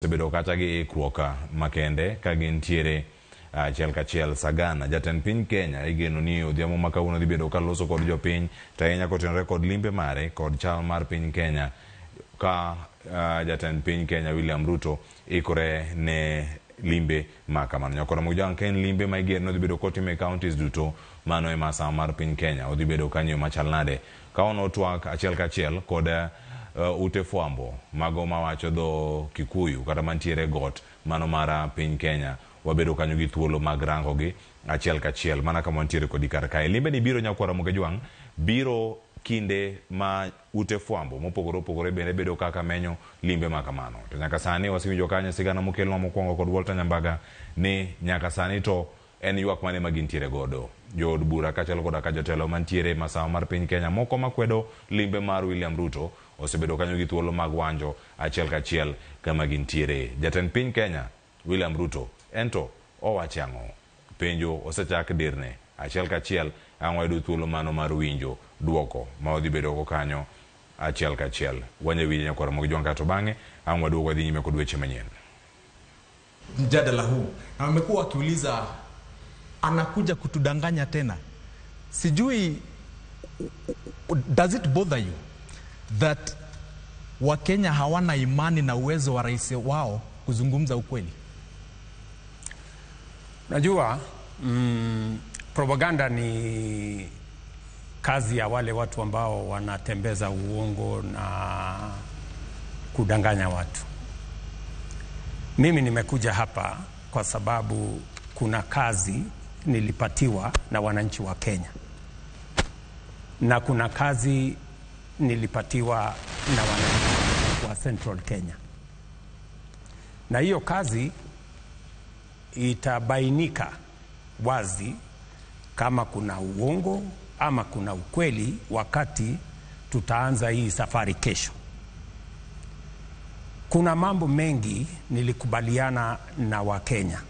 Sebedo kata gi ikruoka makende ka gintiere achiel kachiel Sagana jatend piny Kenya igeno ni odhiambo ma kawuono dhi bedo ka loso kod jopiny to ahinya kotenore kod limbe mare kod chal mar piny Kenya ka jatend piny Kenya William Ruto ikore ne limbe ma kamano. Nyakora mujang ken limbe ma igeno dhi bedo kotime counties duto mano e masa mar piny Kenya odhi bedo kanyo machal nade ka ono twak achiel kachiel kod ute fuambo mago mawacho dho Kikuyu kata mantiere got mano mara piny Kenya wabedo kanyo gi thuolo mag rango gi achiel kachiel mana kama mantiere kod kar kae. Limbe ni biro nyakwara Mugejwang biro kinde ma ute fuambo mopogore bende bedo kaka menyo limbe ma kamano. To nyaka sani wasewinjo kanyo sigana mokelno mokwongo kod Walter Nyambaga ni nyaka sani to en ywak mane ma gintiere godo jood bura kachalo koda ka jotelo mantiere masawa mar piny Kenya moko makwedo limbe mar William Ruto osebedo kanyo gi thuolo mag wanjo achiel kachiel kama gintiere. Jatend piny Kenya William Ruto ento owacho ang'o? Penjo osechak dirne achiel kachiel ang'o yudo thuolo mano mar winjo duoko ma odhi bedo go kanyo achiel kachiel. Wanya winjo nyakora Mugejwang kato bang'e ang'o duoko dhi nyime kod weche manyien. Mjadala huu na wamekuwa wakiuliza anakuja kutudanganya tena. Sijui, does it bother you that Wakenya hawana imani na uwezo wa rais wao kuzungumza ukweli? Najua propaganda ni kazi ya wale watu ambao wanatembeza uongo na kudanganya watu. Mimi nimekuja hapa kwa sababu kuna kazi nilipatiwa na wananchi wa Kenya. Na kuna kazi nilipatiwa na wananchi wa Central Kenya. Na hiyo kazi itabainika wazi kama kuna uongo ama kuna ukweli wakati tutaanza hii safari kesho. Kuna mambo mengi nilikubaliana na Wakenya.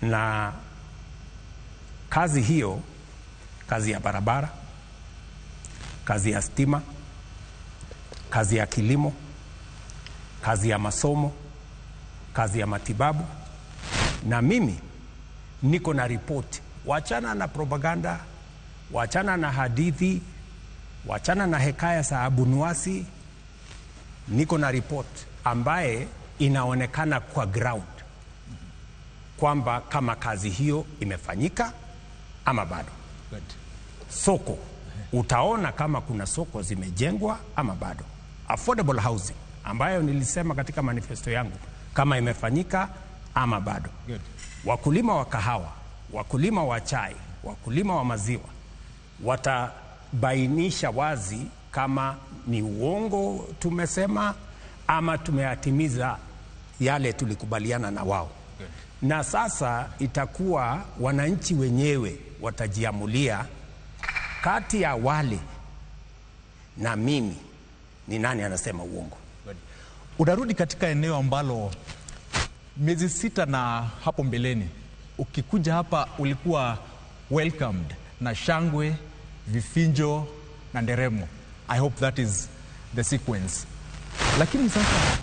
Na kazi hiyo, kazi ya barabara, kazi ya stima, kazi ya kilimo, kazi ya masomo, kazi ya matibabu. Na mimi niko na ripoti. Wachana na propaganda, wachana na hadithi, wachana na hekaya za abunuwasi. Niko na ripoti ambaye inaonekana kwa ground kwamba kama kazi hiyo imefanyika ama bado. Soko, utaona kama kuna soko zimejengwa ama bado. Affordable housing ambayo nilisema katika manifesto yangu kama imefanyika ama bado. Wakulima wa kahawa, wakulima wa chai, wakulima wa maziwa watabainisha wazi kama ni uongo tumesema ama tumeatimiza yale tulikubaliana na wao. Na sasa itakuwa wananchi wenyewe watajiamulia kati ya wale na mimi ni nani anasema uongo. Unarudi katika eneo ambalo miezi 6 na hapo mbeleni ukikuja hapa ulikuwa welcomed na shangwe, vifinjo na nderemo. I hope that is the sequence. Lakini sasa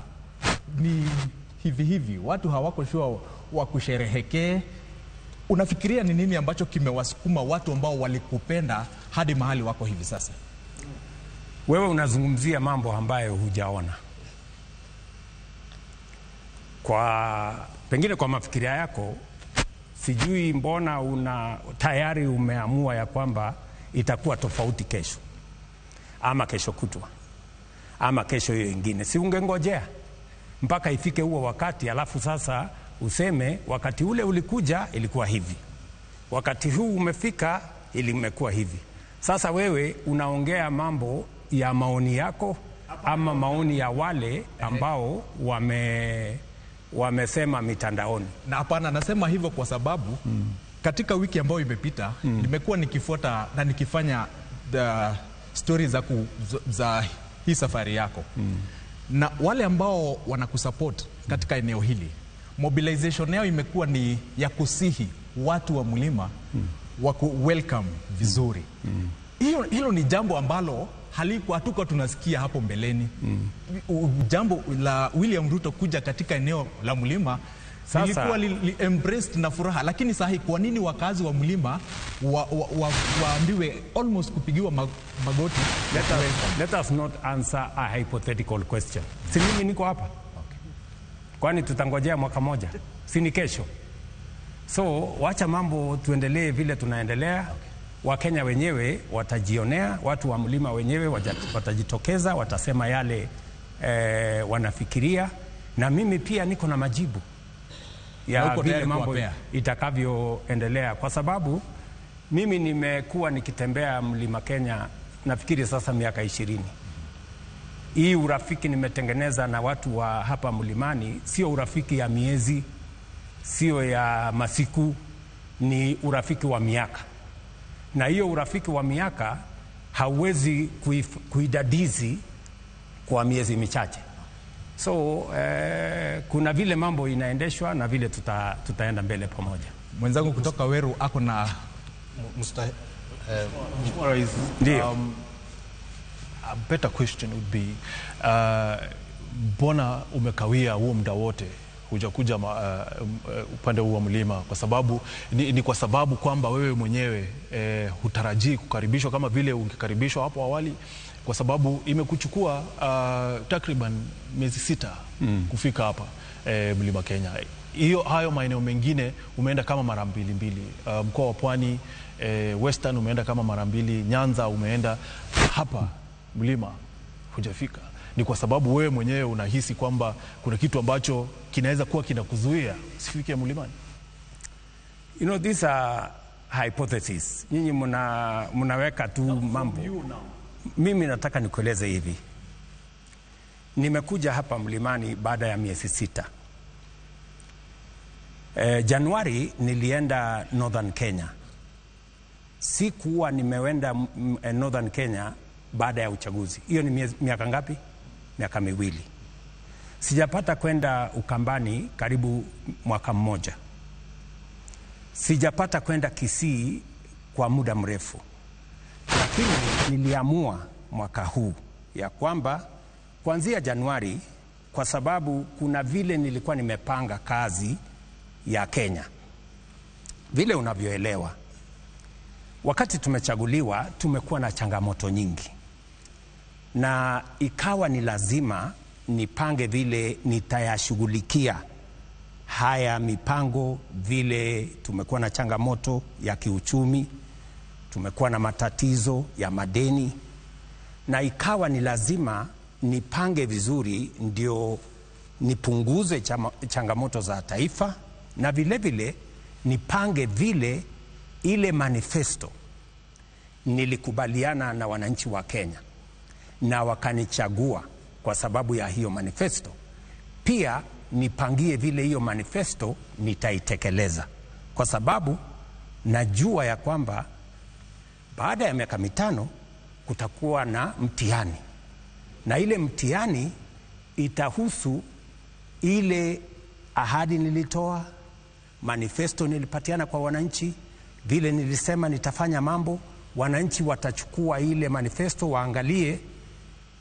ni hivi watu hawako sure wa kusherehekee. Unafikiria ni nini ambacho kimewasukuma watu ambao walikupenda hadi mahali wako hivi sasa? Wewe unazungumzia mambo ambayo hujaona. Pengine kwa mafikiria yako, sijui mbona tayari umeamua ya kwamba itakuwa tofauti kesho ama kesho kutwa ama kesho hiyo ingine. Si ungengojea mpaka ifike huo wakati alafu sasa useme wakati ule ulikuja ilikuwa hivi, wakati huu umefika imekuwa hivi. Sasa wewe unaongea mambo ya maoni yako ama maoni ya wale ambao wamesema mitandaoni. Na hapana, nasema hivyo kwa sababu katika wiki ambayo imepita nimekuwa nikifuata na nikifanya the stories za hii safari yako. Na wale ambao wanakusupport katika eneo hili, mobilization yao imekuwa ni ya kusihi watu wa mlima wa welcome vizuri. Hilo ni jambo ambalo hatukuwa tunasikia hapo mbeleni. Jambo la William Ruto kuja katika eneo la mlima lilikuwa embraced na furaha, lakini sahi kwa nini wakazi wa mlima waambiwe almost kupigiwa magoti? Let us not answer a hypothetical question. Si mimi niko hapa? Okay. Kwani tutangojea mwaka moja? Si ni kesho? So wacha mambo tuendelee vile tunaendelea. Okay. Wakenya wenyewe watajionea, watu wa mlima wenyewe watajitokeza, watasema yale wanafikiria, na mimi pia niko na majibu ya vile mambo itakavyoendelea, kwa sababu mimi nimekuwa nikitembea mlima Kenya nafikiri sasa miaka 20. Hii urafiki nimetengeneza na watu wa hapa mlimani sio urafiki ya miezi, sio ya masiku, ni urafiki wa miaka. Na hiyo urafiki wa miaka hauwezi kuidadizi kwa miezi michache. So kuna vile mambo inaendeshwa na vile tutaenda mbele pamoja. Mwenzangu kutoka Weru ako na a better question would be mbona umekawia huo muda wote hujakuja upande wa mlima? Kwa sababu ni kwa sababu kwamba wewe mwenyewe hutarajii kukaribishwa kama vile ungekaribishwa hapo awali, kwa sababu imekuchukua takriban miezi 6 kufika hapa mlima Kenya. Hayo maeneo mengine umeenda kama mara mbili, mkoa wa Pwani, Western umeenda kama mara 2, Nyanza umeenda, hapa mlima hujafika. Ni kwa sababu wewe mwenyewe unahisi kwamba kuna kitu ambacho kinaweza kuwa kinakuzuia usifike mlimani? You know, these are hypotheses. Nyinyi mnaweka tu mambo. Mimi nataka nikueleze hivi. Nimekuja hapa mlimani baada ya miezi 6. Januari nilienda Northern Kenya. Sikuwa nimewenda Northern Kenya baada ya uchaguzi. Hiyo ni miaka ngapi? Miaka 2. Sijapata kwenda Ukambani karibu mwaka mmoja. Sijapata kwenda Kisii kwa muda mrefu. Lakini niliamua mwaka huu ya kwamba kuanzia Januari, kwa sababu kuna vile nilikuwa nimepanga kazi ya Kenya. Vile unavyoelewa, wakati tumechaguliwa tumekuwa na changamoto nyingi, na ikawa ni lazima nipange vile nitayashughulikia haya mipango. Vile tumekuwa na changamoto ya kiuchumi, tumekuwa na matatizo ya madeni, na ikawa ni lazima nipange vizuri ndio nipunguze changamoto za taifa, na vile vile nipange vile ile manifesto nilikubaliana na wananchi wa Kenya na wakanichagua kwa sababu ya hiyo manifesto, pia nipangie vile hiyo manifesto nitaitekeleza, kwa sababu najua ya kwamba baada ya miaka 5 kutakuwa na mtihani, na ile mtihani itahusu ile ahadi nilitoa, manifesto nilipatiana kwa wananchi, vile nilisema nitafanya mambo. Wananchi watachukua ile manifesto waangalie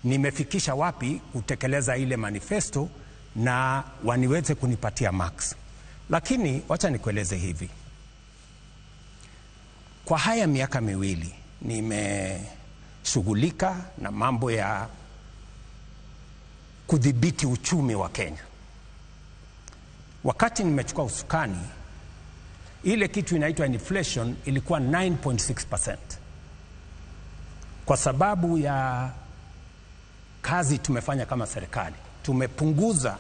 nimefikisha wapi kutekeleza ile manifesto, na waniweze kunipatia marks. Lakini wacha nikueleze hivi, kwa haya miaka 2 nimeshughulika na mambo ya kudhibiti uchumi wa Kenya. Wakati nimechukua usukani, ile kitu inaitwa inflation ilikuwa 9.6%. Kwa sababu ya kazi tumefanya kama serikali, tumepunguza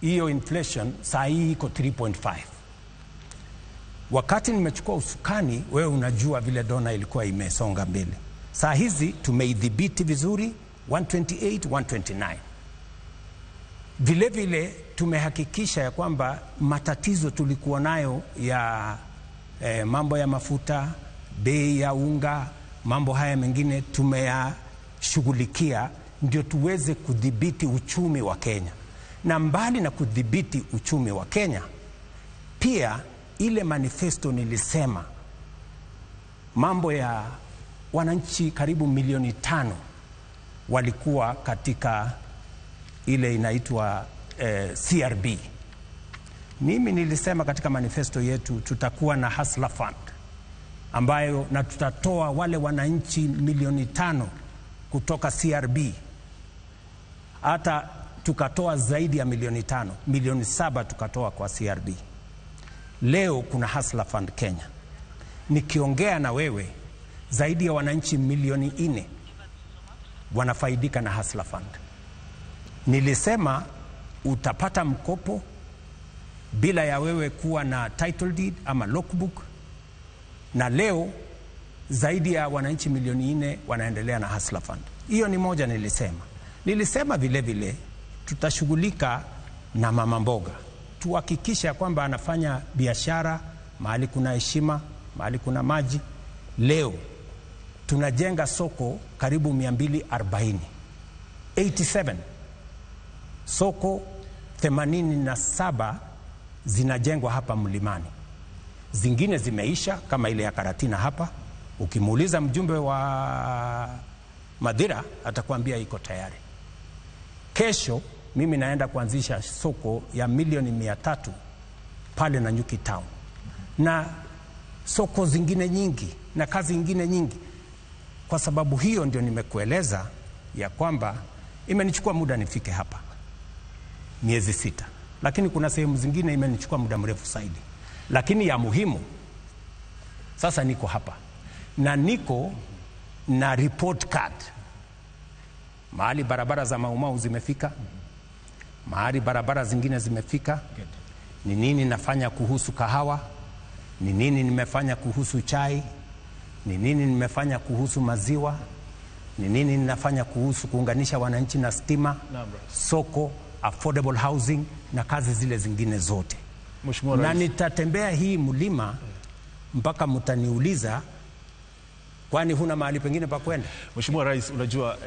hiyo inflation, saa hii iko 3.5. Wakati nimechukua usukani, wewe unajua vile dona ilikuwa imesonga mbele. Saa hizi tumeidhibiti vizuri, 128, 129. Vile vile tumehakikisha ya kwamba matatizo tulikuwa nayo ya mambo ya mafuta, bei ya unga, mambo haya mengine tumeyashughulikia ndio tuweze kudhibiti uchumi wa Kenya. Na mbali na kudhibiti uchumi wa Kenya, pia ile manifesto nilisema mambo ya wananchi karibu milioni 5 walikuwa katika ile inaitwa CRB. Mimi nilisema katika manifesto yetu tutakuwa na Hustler Fund ambayo, na tutatoa wale wananchi milioni 5 kutoka CRB, hata tukatoa zaidi ya milioni 5, milioni 7 tukatoa kwa CRB. Leo kuna Hustler Fund Kenya. Nikiongea na wewe, zaidi ya wananchi milioni 4 wanafaidika na Hustler Fund. Nilisema utapata mkopo bila ya wewe kuwa na title deed ama logbook, na leo zaidi ya wananchi milioni 4 wanaendelea na Hustler Fund. Hiyo ni moja nilisema. Nilisema vile vile tutashughulika na mama mboga, tuhakikisha kwamba anafanya biashara mahali kuna heshima, mahali kuna maji. Leo tunajenga soko karibu 240, 87 soko 87 zinajengwa hapa Mlimani. Zingine zimeisha kama ile ya Karatina hapa. Ukimuuliza mjumbe wa Madhira atakwambia iko tayari. Kesho mimi naenda kuanzisha soko ya milioni 300 pale Nanyuki Town, na soko zingine nyingi na kazi nyingine nyingi. Kwa sababu hiyo ndio nimekueleza ya kwamba imenichukua muda nifike hapa, miezi 6, lakini kuna sehemu zingine imenichukua muda mrefu zaidi. Lakini ya muhimu sasa niko hapa na niko na report card. Mahali barabara za Mau Mau zimefika, mahali barabara zingine zimefika, ni nini nafanya kuhusu kahawa, ni nini nimefanya kuhusu chai, ni nini nimefanya kuhusu maziwa, ni nini ninafanya kuhusu kuunganisha wananchi na stima, soko, affordable housing na kazi zile zingine zote. Na nitatembea hii mlima mpaka mtaniuliza kwani huna mahali pengine pa kwenda. Mheshimiwa Rais, unajua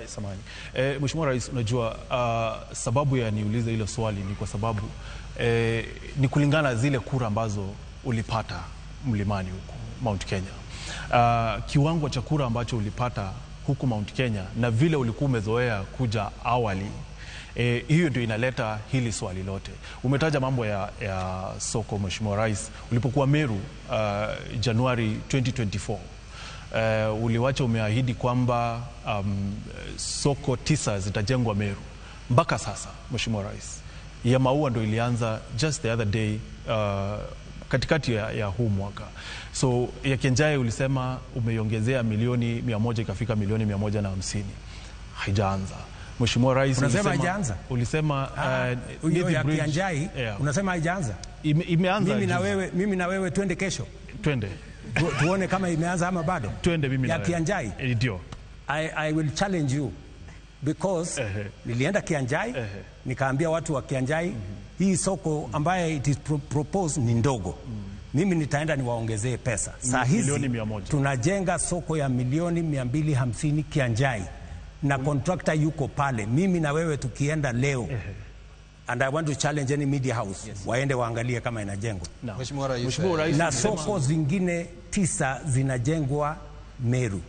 Mheshimiwa Rais, unajua sababu ya niulize hilo swali ni kwa sababu ni kulingana zile kura ambazo ulipata Mlimani huko Mount Kenya. Kiwango cha kura ambacho ulipata huku Mount Kenya na vile ulikuwa umezoea kuja awali, hiyo ndio inaleta hili swali lote. Umetaja mambo ya soko, Mheshimiwa Rais. Ulipokuwa Meru Januari 2024, uliwacha umeahidi kwamba soko 9 zitajengwa Meru. Mpaka sasa, Mheshimiwa Rais, ya Maua ndio ilianza just the other day, katikati ya huu mwaka. So ya Kienjai ulisema umeiongezea milioni 100 ikafika milioni 150. Haijaanza. Mheshimiwa Rais, unasema haijaanza? Ulisema hiyo ya Kienjai, unasema haijaanza? Imeanza. Mimi na wewe twende kesho. Twende. Tuone kama imeanza ama bado. Twende mimi na ya Kienjai. Ndio. I will challenge you because nilienda Kienjai, nikaambia watu wa Kienjai, hii soko ambaye it is proposed ni ndogo. Mimi nitaenda niwaongezee pesa. Saa hizi tunajenga soko ya milioni 250 Kienjai na contractor yuko pale. Mimi na wewe tukienda leo, and I want to challenge any media house, waende waangalie kama inajengwa. Mheshimiwa Rais, na soko zingine 9 zinajengwa Meru.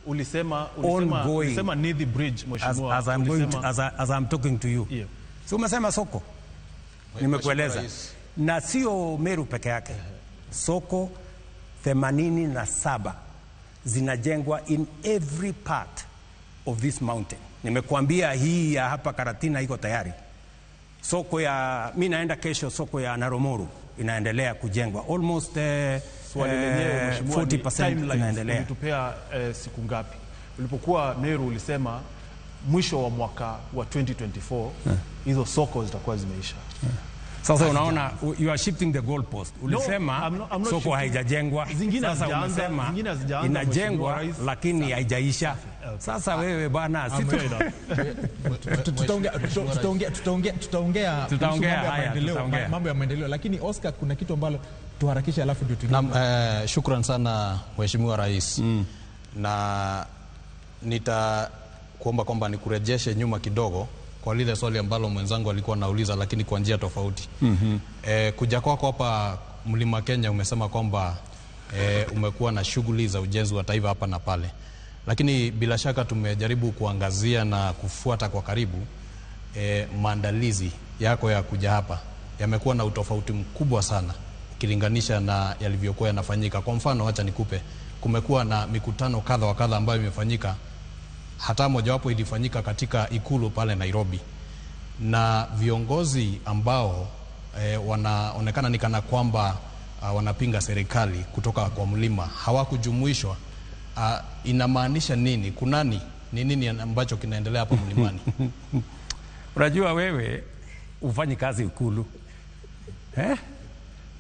Ulisema Nithi Bridge, Mheshimiwa. As I'm talking to you. So umesema soko. Nimekueleza. Na sio Meru peke yake. Soko 87 zinajengwa in every part of this mountain. Nimekuambia hii ya hapa Karatina iko tayari. Soko ya mimi naenda kesho, soko ya Naramoru inaendelea kujengwa. Almost swali lenyewe, Mheshimiwa, 40% inaendelea. Ulitupea siku ngapi? Ulipokuwa Meru ulisema mwisho wa mwaka wa 2024 hizo soko zitakuwa zimeisha. Sasa unaona, you are shifting the goalpost. Ulisema soko haijajengwa. Sasa unasema inajengwa lakini haijaisha. Sasa wewe bwana, tutaongea mambo ya maendeleo, lakini Oscar, kuna kitu ambalo tuharakisha alafu ndio tujue. Shukran sana Mheshimiwa Rais. Na nitakuomba kwamba nikurejeshe nyuma kidogo kwa lile swali ambalo mwenzangu alikuwa anauliza, lakini kwa njia tofauti. Kuja kwako hapa Mlima Kenya umesema kwamba umekuwa na shughuli za ujenzi wa taifa hapa na pale. lakini bila shaka tumejaribu kuangazia na kufuata kwa karibu maandalizi yako ya kuja hapa yamekuwa na utofauti mkubwa sana ukilinganisha na yalivyokuwa yanafanyika. Kwa mfano, acha nikupe, kumekuwa na mikutano kadha wa kadha ambayo imefanyika, hata mojawapo ilifanyika katika ikulu pale Nairobi, na viongozi ambao wanaonekana ni kana kwamba wanapinga serikali kutoka kwa mlima hawakujumuishwa. Inamaanisha nini? Kunani? Ni nini ambacho kinaendelea hapa mlimani? Unajua wewe ufanyi kazi ikulu.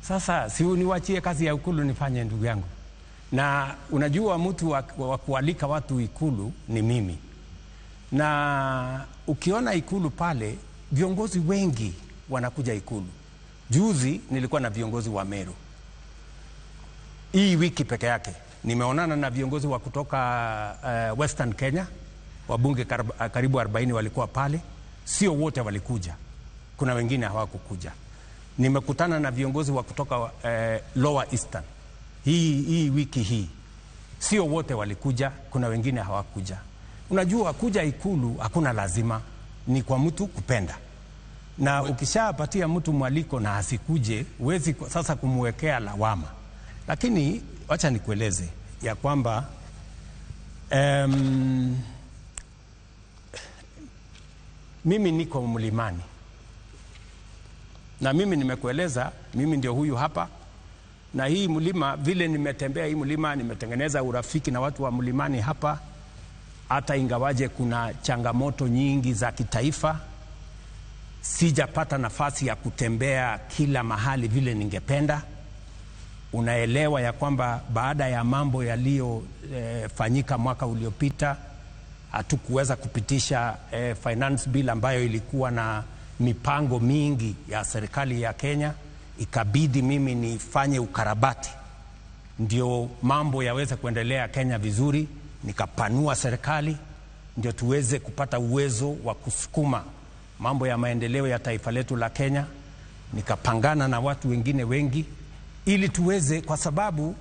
Sasa si uniwachie kazi ya ikulu nifanye, ndugu yangu. Na unajua mtu wa kualika watu ikulu ni mimi. Na ukiona ikulu pale, viongozi wengi wanakuja ikulu. Juzi nilikuwa na viongozi wa Meru. Hii wiki peke yake nimeonana na viongozi wa kutoka Western Kenya, wabunge karibu 40 walikuwa pale. Sio wote walikuja, kuna wengine hawakukuja. Nimekutana na viongozi wa kutoka Lower Eastern hii wiki hii. Sio wote walikuja, kuna wengine hawakuja. Unajua kuja ikulu hakuna lazima, ni kwa mtu kupenda. Na ukishapatia mtu mwaliko na asikuje, huwezi sasa kumwekea lawama. Lakini wacha nikueleze ya kwamba mimi niko mlimani. Na mimi nimekueleza, mimi ndio huyu hapa. Na hii mlima, vile nimetembea hii mlima, nimetengeneza urafiki na watu wa mlimani hapa. Hata ingawaje kuna changamoto nyingi za kitaifa, sijapata nafasi ya kutembea kila mahali vile ningependa. Unaelewa ya kwamba baada ya mambo yaliyofanyika mwaka uliopita, hatukuweza kupitisha finance bill ambayo ilikuwa na mipango mingi ya serikali ya Kenya. Ikabidi mimi nifanye ukarabati ndio mambo yaweze kuendelea Kenya vizuri. Nikapanua serikali ndio tuweze kupata uwezo wa kusukuma mambo ya maendeleo ya taifa letu la Kenya. Nikapangana na watu wengine wengi ili tuweze, kwa sababu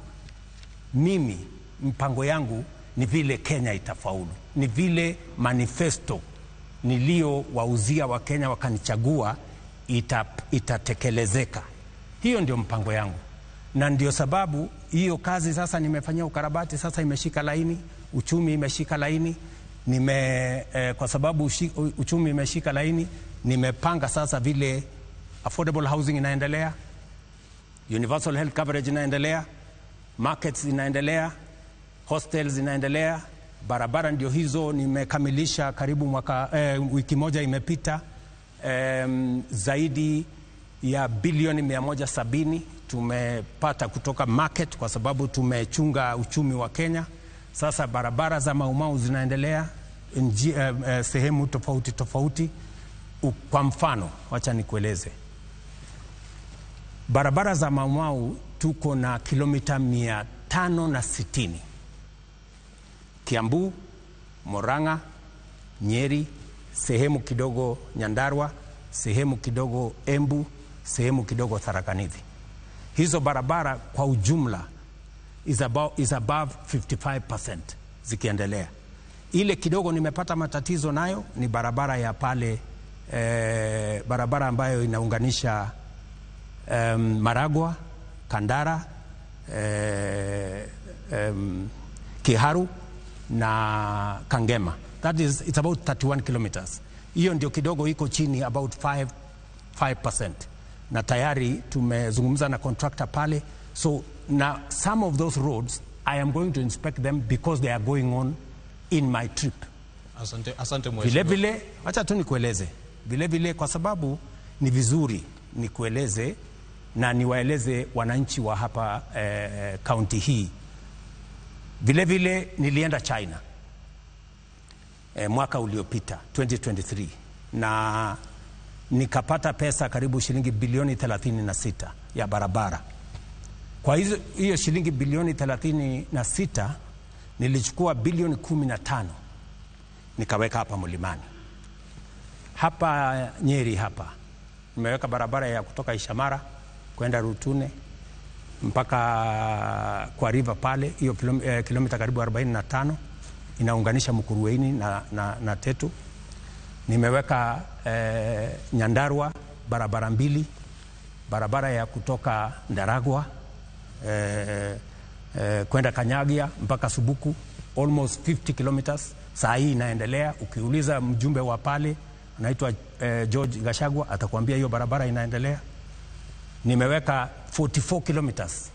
mimi mpango yangu ni vile Kenya itafaulu, ni vile manifesto nilio wauzia wa Kenya wakanichagua itatekelezeka. Hiyo ndio mpango yangu, na ndio sababu hiyo kazi sasa nimefanyia ukarabati, sasa imeshika laini, uchumi imeshika laini. Kwa sababu uchumi imeshika laini, nimepanga sasa vile affordable housing inaendelea, universal health coverage inaendelea, markets inaendelea, hostels inaendelea, barabara ndio hizo nimekamilisha karibu wiki moja imepita. Zaidi ya bilioni 170 tumepata kutoka market kwa sababu tumechunga uchumi wa Kenya. Sasa barabara za Maumau zinaendelea sehemu tofauti tofauti. Kwa mfano, wacha nikueleze. Barabara za Maumau tuko na kilomita 560. Kiambu, Murang'a, Nyeri, sehemu kidogo Nyandarua, sehemu kidogo Embu, sehemu kidogo Tharaka Nithi. Hizo barabara kwa ujumla is above 55% zikiendelea. Ile kidogo nimepata matatizo nayo ni barabara ya pale barabara ambayo inaunganisha Maragwa, Kandara, Kiharu na Kangema. It's about 31 kilometers. Hiyo ndio kidogo iko chini about 5%. Na tayari tumezungumza na contractor pale. So now some of those roads I am going to inspect them because they are going on in my trip. Asante mheshimiwa. Vile vile, acha tu nikueleze. Vile vile kwa sababu ni vizuri nikueleze na niwaeleze wananchi wa hapa county hii. Vile vile nilienda China mwaka uliopita 2023 na nikapata pesa karibu shilingi bilioni 36 ya barabara. Kwa hiyo shilingi bilioni 36 nilichukua bilioni 15 nikaweka hapa mlimani. Hapa Nyeri hapa nimeweka barabara ya kutoka Ishamara kwenda Rutune mpaka kwa river pale, hiyo kilomita karibu 45 inaunganisha Mukurweini na Tetu. Nimeweka Nyandarua barabara mbili, barabara ya kutoka Ndaragwa kwenda Kanyagia mpaka Subuku, almost 50 kilometers. Saa hii inaendelea. Ukiuliza mjumbe wa pale anaitwa George Gachagua atakwambia hiyo barabara inaendelea. Nimeweka 44 kilometers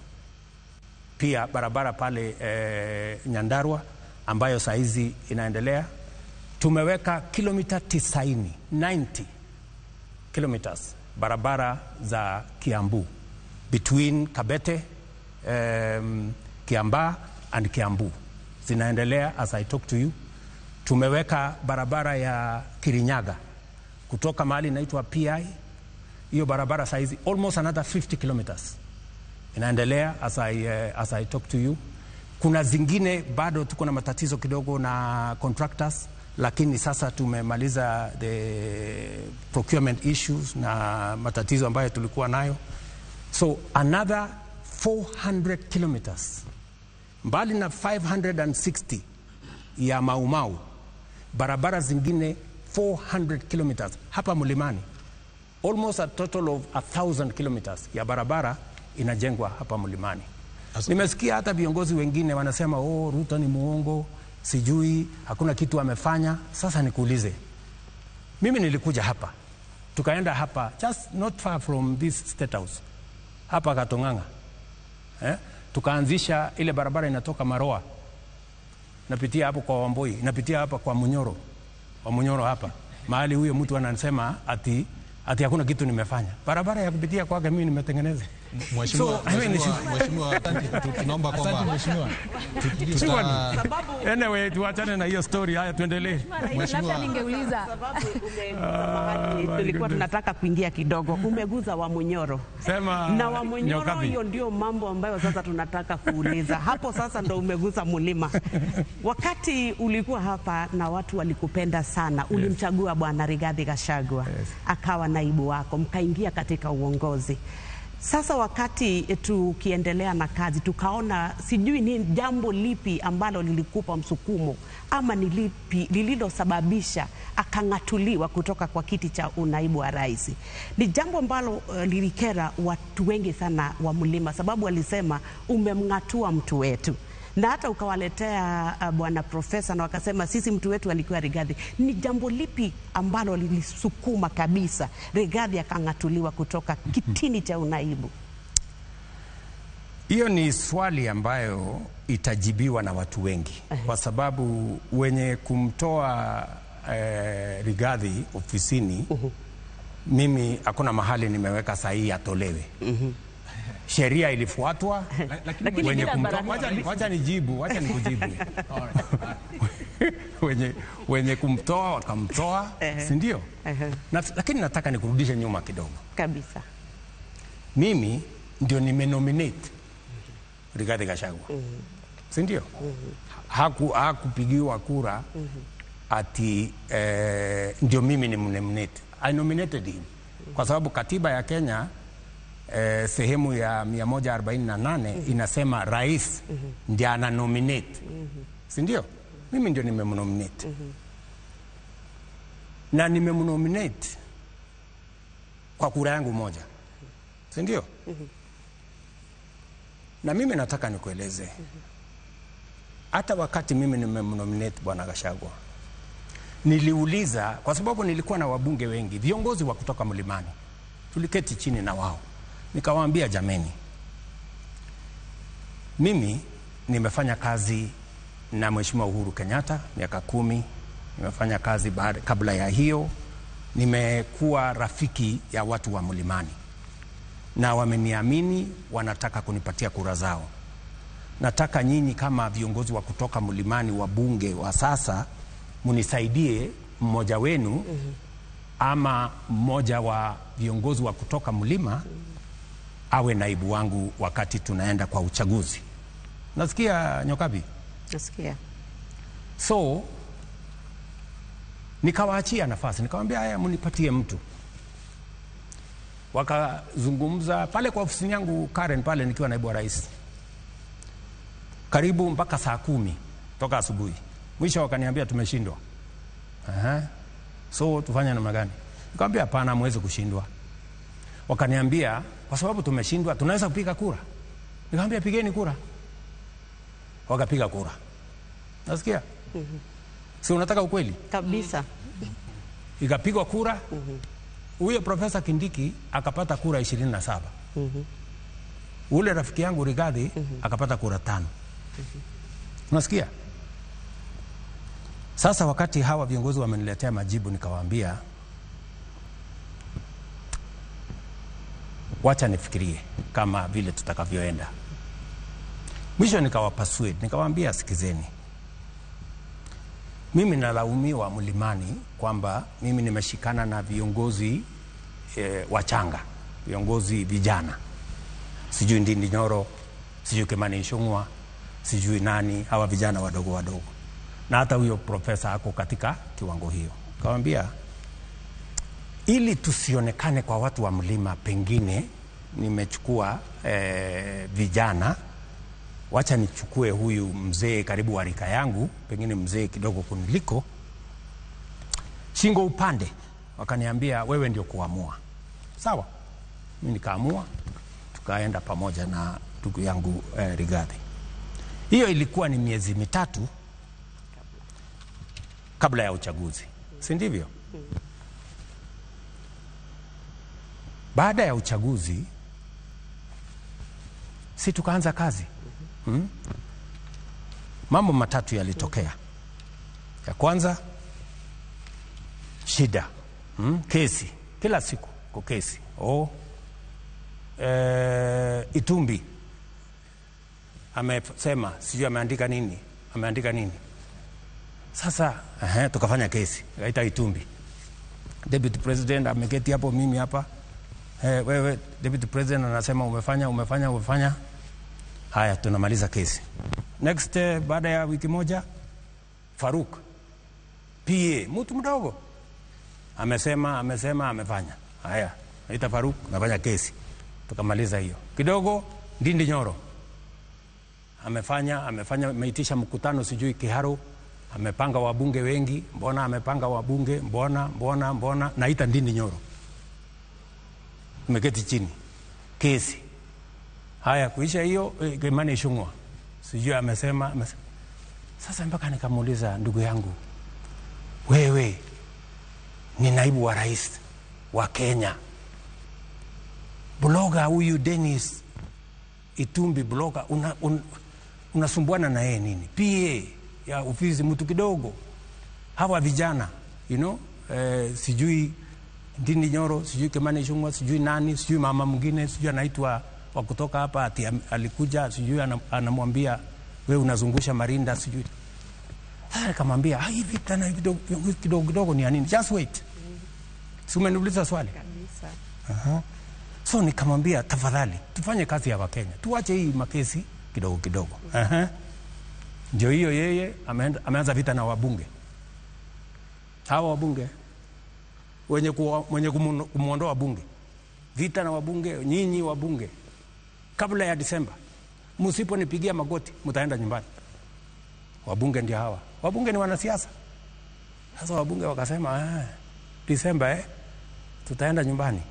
pia barabara pale Nyandarua ambayo saa hizi inaendelea. Tumeweka kilomita 90 kilometers barabara za Kiambu between Kabete, Kiambaa and Kiambu zinaendelea as I talk to you. Tumeweka barabara ya Kirinyaga kutoka mahali inaitwa PI, hiyo barabara saizi almost another 50 kilometers inaendelea as I talk to you. Kuna zingine bado tuko na matatizo kidogo na contractors, lakini sasa tumemaliza the procurement issues na matatizo ambayo tulikuwa nayo. So another 400 kilometers mbali na 560 ya Maumau, barabara zingine 400 kilometers hapa Mlimani. Almost a total of 1,000 kilometers ya barabara inajengwa hapa Mlimani. Nimesikia hata viongozi wengine wanasema Ruto ni muongo, sijui hakuna kitu amefanya. Sasa nikuulize, mimi nilikuja hapa, tukaenda hapa just not far from this State House hapa Katonganga, tukaanzisha ile barabara inatoka Maroa, napitia hapo kwa Wamboi, napitia hapa kwa Munyoro, wa Munyoro hapa mahali huyo mtu anasema ati hakuna kitu nimefanya. Barabara ya kupitia kwake mimi nimetengeneza. Mheshimiwa, tunaomba kwamba anyway tuachane na hiyo story. Haya, tuendelee. Mheshimiwa, ningeuliza sababu tulikuwa tunataka kuingia kidogo, umeguza wa Munyoro na wa Munyoro, hiyo ndio mambo ambayo sasa tunataka kuuliza hapo. Sasa ndo umeguza mlima. Wakati ulikuwa hapa na watu walikupenda sana, ulimchagua Bwana Rigathi Gachagua akawa naibu wako, mkaingia katika uongozi. Sasa wakati tukiendelea na kazi tukaona, sijui ni jambo lipi ambalo lilikupa msukumo ama ni lipi lililosababisha akang'atuliwa kutoka kwa kiti cha unaibu wa rais. Ni jambo ambalo lilikera watu wengi sana wa Mlima, sababu walisema umemng'atua mtu wetu, na hata ukawaletea bwana profesa na wakasema sisi mtu wetu alikuwa Rigathi. Ni jambo lipi ambalo lilisukuma kabisa Rigathi akang'atuliwa kutoka kitini cha unaibu? Hiyo ni swali ambayo itajibiwa na watu wengi, kwa sababu wenye kumtoa Rigathi ofisini, mimi hakuna mahali nimeweka sahihi atolewe. Sheria ilifuatwa, lakini wenye kumtoa, wacha nikujibu. wenye kumtoa wakamtoa, si ndio? Lakini nataka nikurudishe nyuma kidogo kabisa. Mimi ndio nimenominate Rigathi Gachagua, si ndio? Hakupigiwa kura ati ndio mimi ni nominate. I nominated him kwa sababu katiba ya Kenya sehemu ya 148 inasema rais ndiye ana nominate, si ndio? Mimi ndio nimemnominate na nimemnominate kwa kura yangu moja, si ndio? Na mimi nataka nikueleze, hata wakati mimi nimemnominate Bwana Gachagua, niliuliza, kwa sababu nilikuwa na wabunge wengi, viongozi wa kutoka Mlimani, tuliketi chini na wao, nikawaambia jameni, mimi nimefanya kazi na Mheshimiwa Uhuru Kenyatta miaka 10, nimefanya kazi kabla ya hiyo, nimekuwa rafiki ya watu wa Mlimani na wameniamini, wanataka kunipatia kura zao. Nataka nyinyi kama viongozi wa kutoka Mlimani, wabunge wa sasa, munisaidie mmoja wenu ama mmoja wa viongozi wa kutoka Mlima awe naibu wangu wakati tunaenda kwa uchaguzi. Nasikia Nyokabi? Nasikia. So nikawaachia nafasi, nikamwambia haya, munipatie mtu. Wakazungumza pale kwa ofisini yangu Karen pale nikiwa naibu wa rais, karibu mpaka saa 10 toka asubuhi. Mwisho wakaniambia tumeshindwa. So tufanye namna gani? Nikamwambia hapana, hamwezi kushindwa. Wakaniambia kwa sababu tumeshindwa tunaweza kupiga kura. Nikamwambia pigeni kura. Wakapiga kura. Nasikia? Si unataka ukweli? Kabisa. Ikapigwa kura. Huyo Profesa Kindiki akapata kura 27. Ule rafiki yangu Rigathi akapata kura 5. Unasikia? Sasa wakati hawa viongozi wameniletea majibu, nikawaambia wacha nifikirie kama vile tutakavyoenda. Mwisho nikawapasuade, nikawaambia sikizeni, mimi nalaumiwa Mlimani kwamba mimi nimeshikana na viongozi wachanga, viongozi vijana, sijui Ndindi Nyoro, sijui Kimani Ichung'wah, sijui nani, hawa vijana wadogo wadogo, na hata huyo profesa ako katika kiwango hiyo. Nikamwambia ili tusionekane kwa watu wa mlima, pengine nimechukua vijana, wacha nichukue huyu mzee karibu wa rika yangu, pengine mzee kidogo kuniliko, shingo upande. Wakaniambia wewe ndio kuamua. Sawa, mimi nikaamua, tukaenda pamoja na ndugu yangu Rigathi. Hiyo ilikuwa ni miezi 3 kabla ya uchaguzi, si ndivyo? Baada ya uchaguzi si tukaanza kazi. Mambo matatu yalitokea. Ya kwanza, shida, kesi kila siku kwa kesi. Itumbi amesema sijui ameandika nini. Sasa tukafanya kesi, kaita Itumbi. Deputy President ameketi hapo, mimi hapa. Wewe Deputy President anasema umefanya. Haya, tunamaliza kesi. Next, baada ya wiki moja, Faruk PA, mtu mdogo, amesema amefanya. Haya, naita Faruk, nafanya kesi. Tukamaliza hiyo. Kidogo Ndindi Nyoro amefanya, ameitisha mkutano sijui Kiharu, amepanga wabunge wengi. Mbona amepanga wabunge? Mbona naita Ndindi Nyoro. Tumeketi chini, kesi. Haya, kuisha hiyo, Kimani Ichung'wah sijui amesema. Sasa mpaka nikamuuliza, ndugu yangu, wewe ni naibu wa rais wa Kenya, bloga huyu Dennis Itumbi, bloga, unasumbuana na yeye nini? PA ya ofisi mtu kidogo, hawa vijana sijui Ndindi Nyoro, sijui Kimani Ichung'wah, sijui nani, sijui mama mwingine, sijui anaitwa wa kutoka hapa ati alikuja, sijui anamwambia wewe unazungusha marinda sijui. Sasa nikamwambia hivi tena kidogo ni nini? Just wait. Si umeniuliza swali kabisa. So nikamwambia tafadhali tufanye kazi ya Wakenya, tuache hii makesi kidogo. Ndio hiyo, yeye ameanza vita na wabunge. Hawa wabunge wenye kumuondoa bunge, vita na wabunge. Nyinyi wabunge, kabla ya Disemba msiponipigia magoti mtaenda nyumbani. Wabunge ndio hawa. Wabunge ni wanasiasa. Sasa wabunge wakasema Disemba tutaenda nyumbani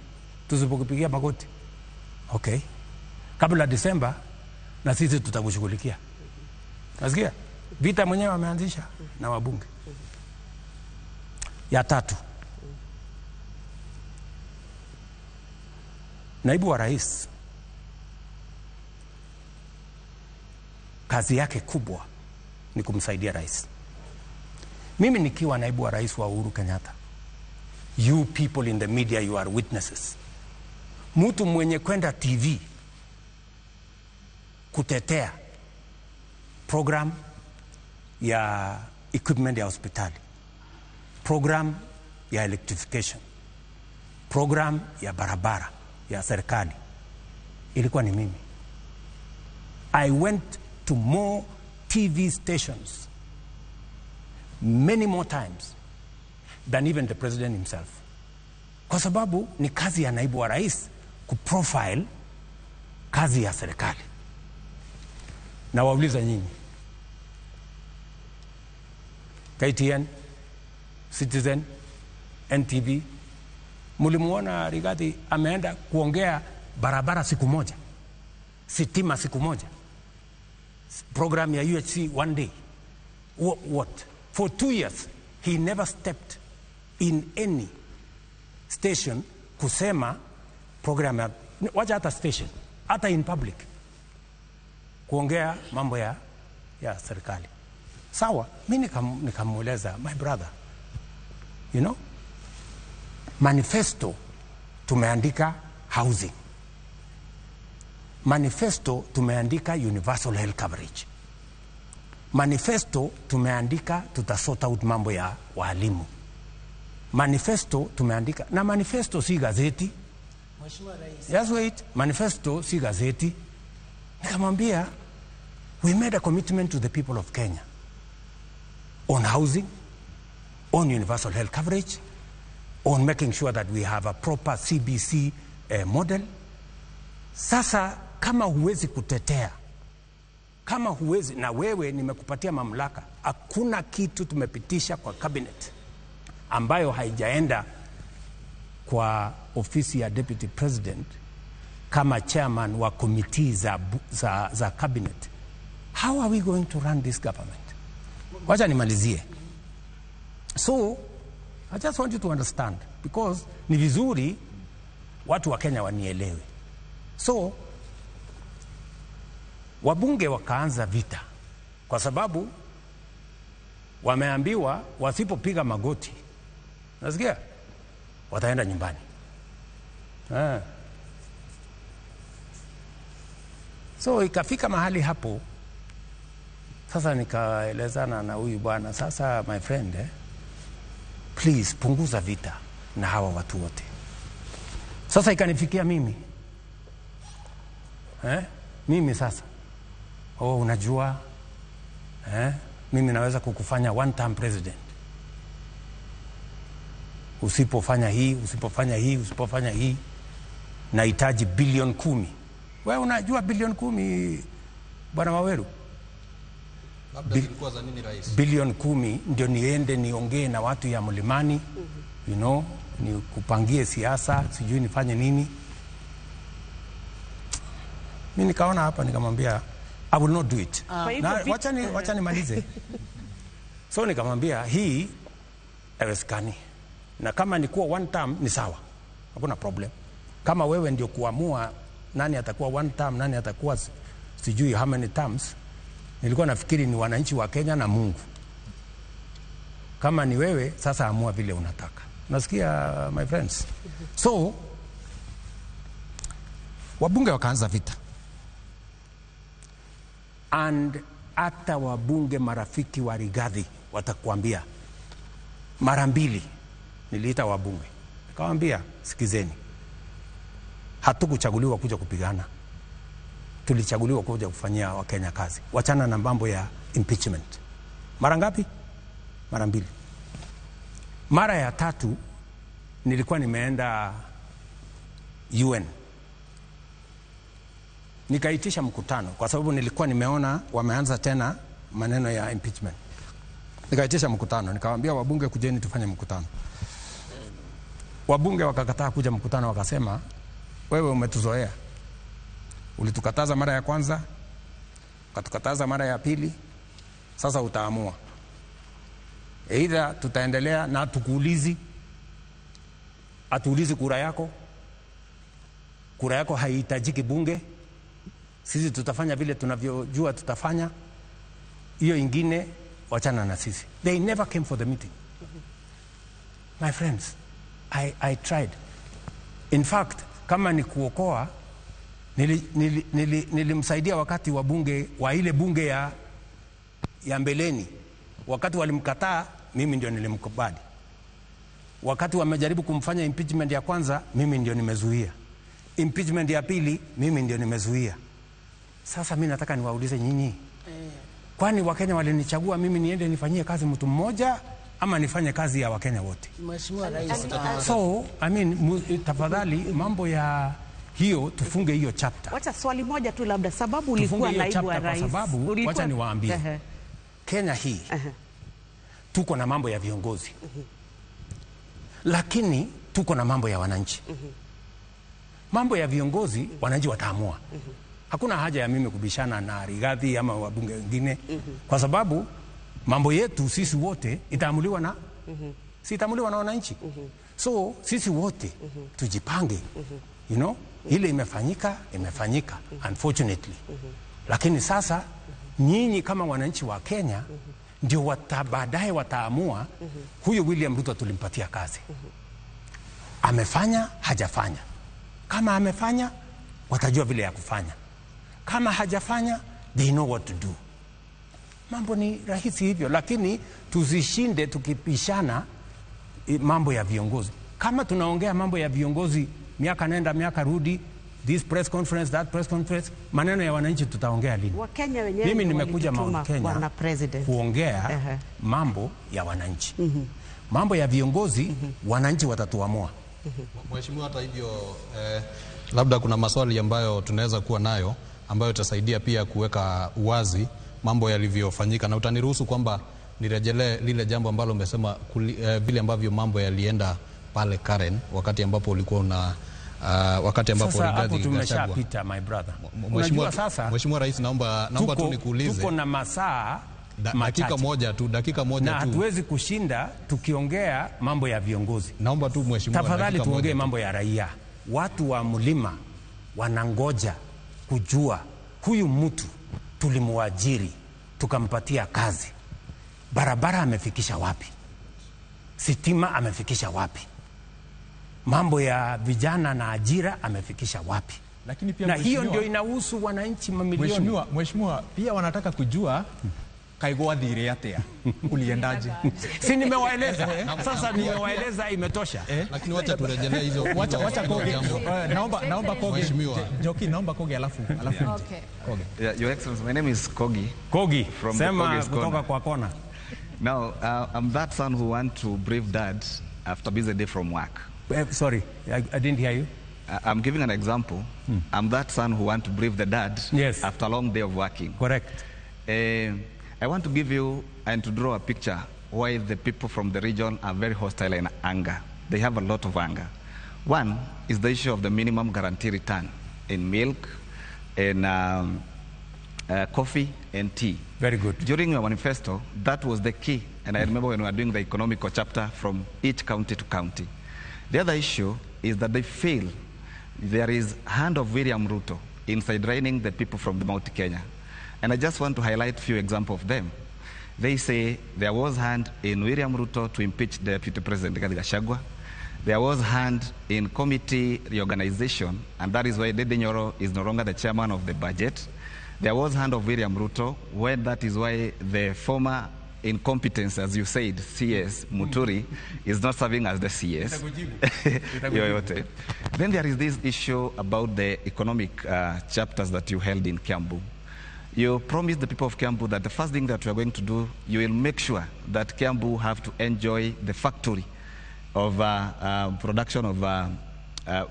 tusipokupigia magoti. Okay, kabla Disemba na sisi tutakushughulikia. Nasikia vita mwenyewe wameanzisha na wabunge. Ya tatu, naibu wa rais kazi yake kubwa ni kumsaidia rais. Mimi nikiwa naibu wa rais wa Uhuru Kenyatta, you people in the media, you are witnesses. Mtu mwenye kwenda TV kutetea program ya equipment ya hospitali, program ya electrification, program ya barabara ya serikali, ilikuwa ni mimi. I went to more TV stations many more times than even the president himself, kwa sababu ni kazi ya naibu wa rais kuprofile kazi ya serikali. Na wauliza nyinyi, KTN, Citizen, NTV. Mulimuona Rigathi ameenda kuongea barabara siku moja, sitima siku moja, program ya UHC one day. What? For 2 years he never stepped in any station kusema program ya, wacha hata station, hata in public kuongea mambo ya serikali. Sawa, mimi nikamueleza, my brother, you know, manifesto tumeandika housing, manifesto tumeandika universal health coverage, manifesto tumeandika tutasort out mambo ya walimu, manifesto tumeandika, na manifesto si gazeti. Mheshimiwa Rais, yes, wait, manifesto si gazeti. Nikamwambia, we made a commitment to the people of Kenya on housing, on universal health coverage, on making sure that we have a proper CBC model. Sasa kama huwezi kutetea, kama huwezi, na wewe nimekupatia mamlaka, hakuna kitu tumepitisha kwa cabinet ambayo haijaenda kwa ofisi ya deputy president kama chairman wa committee za cabinet. How are we going to run this government? Wacha nimalizie. So I just want you to understand, because ni vizuri watu wa Kenya wanielewe. So wabunge wakaanza vita kwa sababu wameambiwa wasipopiga magoti, nasikia, wataenda nyumbani. So ikafika mahali hapo, sasa nikaelezana na huyu bwana, sasa my friend, please punguza vita na hawa watu wote. Sasa ikanifikia mimi, mimi sasa, unajua, mimi naweza kukufanya one term president. Usipofanya hii, usipofanya hii, usipofanya hii, nahitaji bilioni 10. Wewe unajua bilioni 10, Bwana Waweru? Labda zilikuwa za nini rais? Bilioni 10 ndio niende niongee na watu ya Mlimani, you know, ni kupangie siasa, sijui nifanye nini. Mimi nikaona hapa, nikamwambia I will not do it. Na wacha nimalize. So nikamwambia hii haiwezekani. Na kama ni kuwa one term ni sawa, hakuna problem. Kama wewe ndio kuamua nani atakuwa one term, nani atakuwa sijui how many terms, nilikuwa nafikiri ni wananchi wa Kenya na Mungu. Kama ni wewe, sasa amua vile unataka. Nasikia, my friends? So wabunge wakaanza vita, and hata wabunge marafiki wa Rigathi watakwambia, mara mbili niliita wabunge, nikamwambia, sikizeni, hatukuchaguliwa kuja kupigana, tulichaguliwa kuja kufanyia Wakenya kazi. Wachana na mambo ya impeachment. Mara ngapi? Mara mbili. Mara ya tatu nilikuwa nimeenda UN, nikaitisha mkutano kwa sababu nilikuwa nimeona wameanza tena maneno ya impeachment. Nikaitisha mkutano, nikamwambia wabunge, kujeni tufanye mkutano. Wabunge wakakataa kuja mkutano, wakasema, wewe umetuzoea, ulitukataza mara ya kwanza, ukatukataza mara ya pili, sasa utaamua. Either tutaendelea na tukuulizi, atuulizi kura yako, kura yako haihitajiki bunge, sisi tutafanya vile tunavyojua tutafanya, hiyo ingine wachana na sisi. They never came for the meeting. My friends, I tried. In fact, kama ni kuokoa, nilimsaidia wakati wa bunge, wa ile bunge ya mbeleni. Wakati walimkataa, mimi ndio nilimkubali. Wakati wamejaribu kumfanya impeachment ya kwanza, mimi ndio nimezuia. Impeachment ya pili, mimi ndio nimezuia. Sasa mimi nataka niwaulize nyinyi, kwani Wakenya walinichagua mimi niende nifanyie kazi mtu mmoja ama nifanye kazi ya Wakenya wote? Mheshimiwa Rais. So, I mean, tafadhali mambo ya hiyo tufunge hiyo chapter. Wacha swali moja tu, labda sababu ulikuwa naibu wa rais. Kwa sababu wacha niwaambie, Kenya hii tuko na mambo ya viongozi, lakini tuko na mambo ya wananchi. Mambo ya viongozi wananchi wataamua. Hakuna haja ya mimi kubishana na Rigathi ama wabunge wengine, kwa sababu mambo yetu sisi wote itaamuliwa na si itaamuliwa na wananchi. So sisi wote tujipange, you know, ile imefanyika unfortunately. Lakini sasa nyinyi kama wananchi wa Kenya ndio baadaye wataamua huyu William Ruto tulimpatia kazi, amefanya hajafanya. Kama amefanya watajua vile ya kufanya, kama hajafanya they know what to do. Mambo ni rahisi hivyo, lakini tusishinde tukipishana mambo ya viongozi. Kama tunaongea mambo ya viongozi miaka nenda miaka rudi, this press conference, that press conference, maneno ya wananchi tutaongea lini? Wakenya wenyewe mimi nimekuja Mount Kenya kuongea mambo ya wananchi. Mambo ya viongozi wananchi watatuamua. Mheshimiwa, hata hivyo labda kuna maswali ambayo tunaweza kuwa nayo ambayo itasaidia pia kuweka uwazi mambo yalivyofanyika, na utaniruhusu kwamba nirejelee lile jambo ambalo umesema vile ambavyo mambo yalienda pale Karen wakati ambapo ulikuwa una wakati ambapo Rigathi tumeshapita my brother. Mheshimiwa Rais, naomba tu nikuulize, tuko na masaa dakika moja tu na hatuwezi kushinda tukiongea mambo ya viongozi. Naomba tu Mheshimiwa, tafadhali tuongee mambo ya raia. Watu wa mlima wanangoja kujua huyu mtu tulimuajiri tukampatia kazi, barabara amefikisha wapi, sitima amefikisha wapi, mambo ya vijana na ajira amefikisha wapi. Lakini pia na hiyo ndio inahusu wananchi mamilioni. Mheshimiwa, pia wanataka kujua kaigwa dhiri atia uliendaje? Si nimewaeleza sasa, nimewaeleza imetosha. Lakini wacha turejelee hizo. Wacha Kogi, naomba Kogi. Mheshimiwa Joki, naomba Kogi alafu. Okay. Kogi. Yeah, Your Excellency, my name is Kogi. Kogi from sema kutoka kwa kona. Now, I'm that son who want to brief dad after a busy day from work. Sorry, I didn't hear you. I'm giving an example. I'm that son who want to brief the dad after a long day of working. Correct. I want to give you and to draw a picture why the people from the region are very hostile and anger. They have a lot of anger. One is the issue of the minimum guarantee return in milk, in coffee and tea. Very good. During your manifesto, that was the key. And I remember when we were doing the economical chapter from each county to county. The other issue is that they feel there is hand of William Ruto in sidelining the people from the Mount Kenya. And I just want to highlight a few examples of them. They say there was hand in William Ruto to impeach the Deputy President Rigathi Gachagua. There was hand in committee reorganization, and that is why Dede Nyoro is no longer the chairman of the budget. There was hand of William Ruto, when that is why the former incompetence, as you said, CS Muturi, is not serving as the CS. Then there is this issue about the economic chapters that you held in Kiambu. You promised the people of Kiambu that the first thing that you are going to do, you will make sure that Kiambu have to enjoy the factory of production of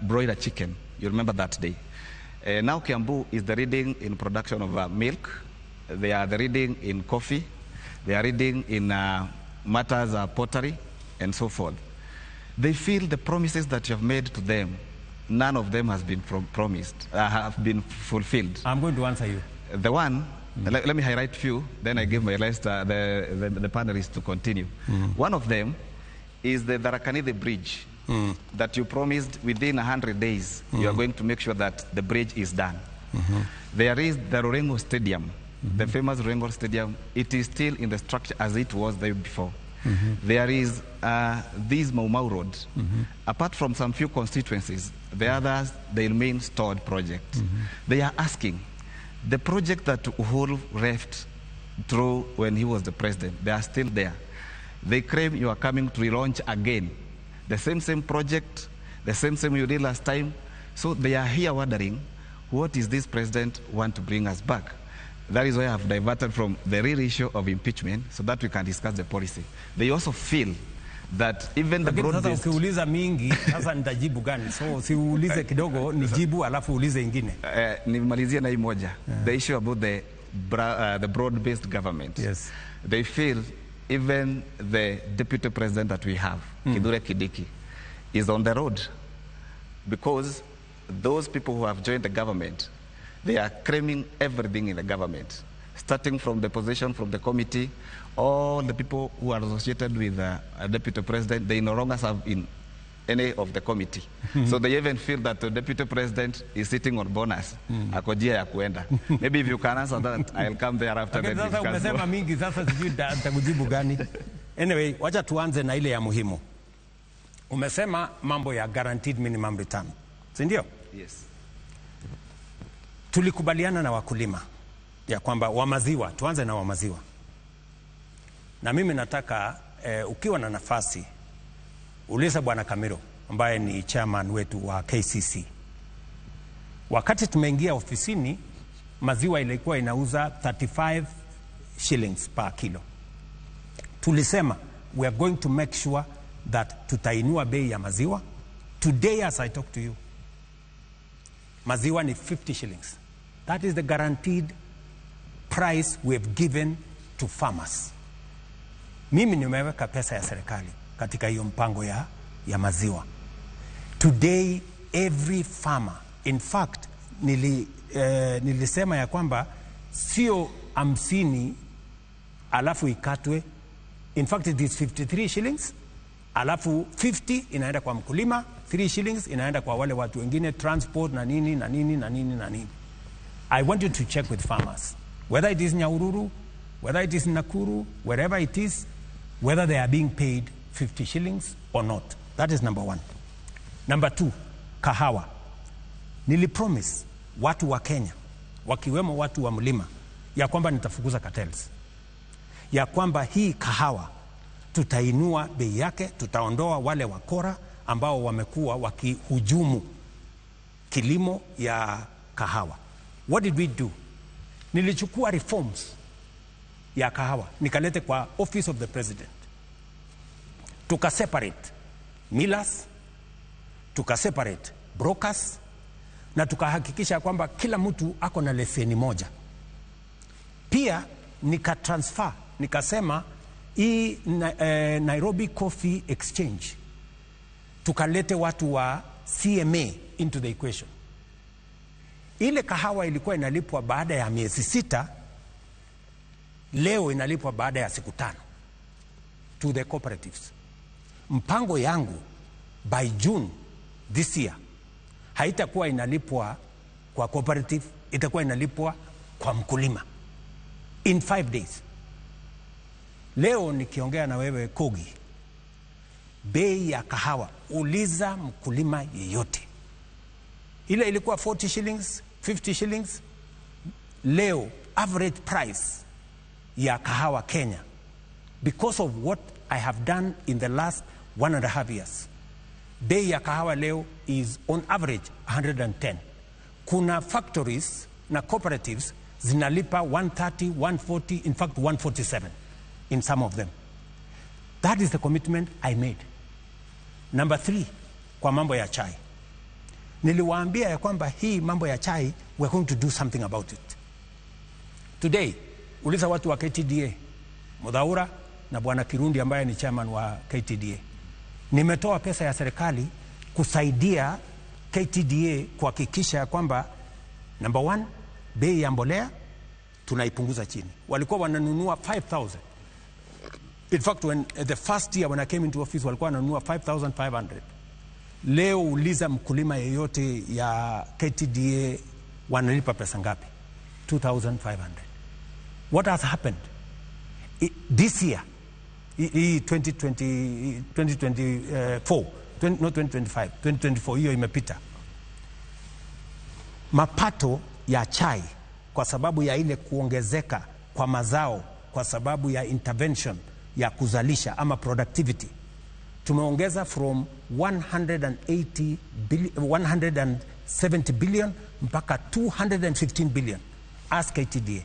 broiler chicken. You remember that day. Now Kiambu is the leading in production of milk. They are the leading in coffee. They are leading in matters of pottery and so forth. They feel the promises that you have made to them, none of them has been have been fulfilled. I'm going to answer you. The one, let me highlight few, then I give my rest, the panelists to continue. One of them is the Tharaka-Nithi bridge that you promised within 100 days, you are going to make sure that the bridge is done. There is the Rurengo Stadium, the famous Rurengo Stadium. It is still in the structure as it was there before. There is this Mau Mau Road. Apart from some few constituencies, the others, they remain stored projects. They are asking, the project that Uhuru left through when he was the president, they are still there. They claim you are coming to relaunch again. The same project, the same you did last time. So they are here wondering, what is this president want to bring us back? That is why I have diverted from the real issue of impeachment so that we can discuss the policy. They also feel that even the broad-based... Ukiuliza mingi, sasa nitajibu gani? So siulize kidogo, nijibu alafu ulize ingine. Nimalizie na hii moja. The issue about the broad-based government. Yes. They feel even the deputy president that we have, Kithure Kindiki, is on the road because those people who have joined the government, they are claiming everything in the government, starting from the position from the committee. All the people who are associated with a deputy president, they no longer serve in any of the committee. So they even feel that the deputy president is sitting on bonus. Akojia ya kuenda. Maybe if you can answer that, I'll come there after the discussion. Umesema mingi, sasa sijui nitakujibu gani. Anyway, wacha tuanze na ile ya muhimu. Umesema mambo ya guaranteed minimum return. Si ndio? Yes. Tulikubaliana na wakulima ya kwamba wa maziwa, tuanze na wa maziwa. Na mimi nataka ukiwa na nafasi uliza Bwana Kamiro ambaye ni chairman wetu wa KCC. Wakati tumeingia ofisini, maziwa ilikuwa inauza 35 shillings per kilo. Tulisema we are going to make sure that tutainua bei ya maziwa. Today as I talk to you, maziwa ni 50 shillings. That is the guaranteed price we have given to farmers. Mimi nimeweka pesa ya serikali katika hiyo mpango ya maziwa. Today every farmer, in fact nilisema ya kwamba sio 50 alafu ikatwe. In fact it is 53 shillings alafu 50 inaenda kwa mkulima, 3 shillings inaenda kwa wale watu wengine, transport na nini na nini na nini na nini. I want you to check with farmers, whether it is Nyahururu, whether it is Nakuru, wherever it is, whether they are being paid 50 shillings or not. That is number one. Number two, kahawa. Nilipromise watu wa Kenya, wakiwemo watu wa mlima, ya kwamba nitafukuza cartels. Ya kwamba hii kahawa tutainua bei yake, tutaondoa wale wakora ambao wamekuwa wakihujumu kilimo ya kahawa. What did we do? Nilichukua reforms ya kahawa nikalete kwa office of the president. Tukaseparate millers, tukaseparate brokers, na tukahakikisha kwamba kila mtu ako na leseni moja. Pia nikatransfer, nikasema hii Nairobi Coffee Exchange tukalete watu wa CMA into the equation. Ile kahawa ilikuwa inalipwa baada ya miezi 6, leo inalipwa baada ya siku 5 to the cooperatives. Mpango yangu by June this year haitakuwa inalipwa kwa cooperative, itakuwa inalipwa kwa mkulima in 5 days. Leo nikiongea na wewe Kogi, bei ya kahawa, uliza mkulima yeyote, ile ilikuwa 40 shillings, 50 shillings. Leo average price ya kahawa Kenya, because of what I have done in the last 1.5 years, bei ya kahawa leo is on average 110. Kuna factories na cooperatives zinalipa 130, 140, in fact 147 in some of them. That is the commitment I made. Number 3, kwa mambo ya chai. Niliwaambia ya kwamba hii mambo ya chai, we're going to do something about it. Today, uliza watu wa KTDA, Mudhaura na Bwana Kirundi ambaye ni chairman wa KTDA. Nimetoa pesa ya serikali kusaidia KTDA kuhakikisha kwamba number 1, bei ya mbolea tunaipunguza chini. Walikuwa wananunua 5,000. In fact, when the first year when I came into office, walikuwa wananunua 5,500. Leo uliza mkulima yeyote ya KTDA wanalipa pesa ngapi? 2,500. What has happened? This year, 2024, not 2025, 2024, hiyo imepita. Mapato ya chai kwa sababu ya ile kuongezeka kwa mazao, kwa sababu ya intervention ya kuzalisha ama productivity, tumeongeza from 170 billion mpaka 215 billion as KTDA.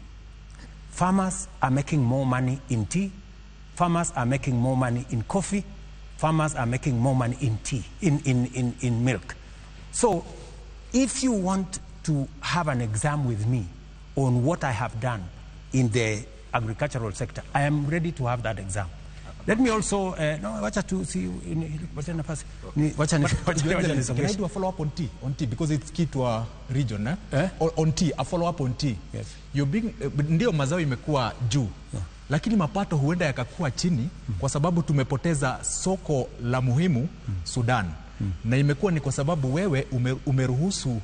Farmers are making more money in tea, farmers are making more money in coffee, farmers are making more money in tea, in milk. So if you want to have an exam with me on what I have done in the agricultural sector. I am ready to have that exam. Let me also wacha to see wacha nafasi. Wacha Can I do a follow up on tea? On tea because it's key to our region, On tea, a follow up on tea. Yes. You're being ndio mazao imekuwa juu. Lakini mapato huenda yakakuwa chini kwa sababu tumepoteza soko la muhimu Sudan. Na imekuwa ni kwa sababu wewe umeruhusu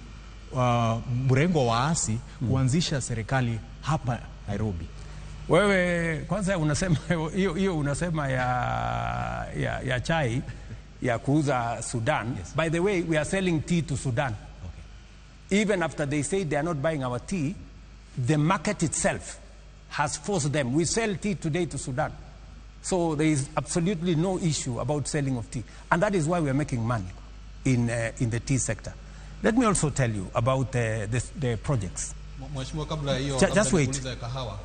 mrengo wa waasi kuanzisha serikali hapa Nairobi. Wewe kwanza unasema hiyo unasema ya chai ya kuuza Sudan. Yes. By the way, we are selling tea to Sudan. Okay. Even after they say they are not buying our tea, the market itself has forced them. We sell tea today to Sudan. So there is absolutely no issue about selling of tea. And that is why we are making money in the tea sector. Let me also tell you about the projects. Mheshimiwa, kabla hiyo just wait. Kahawa.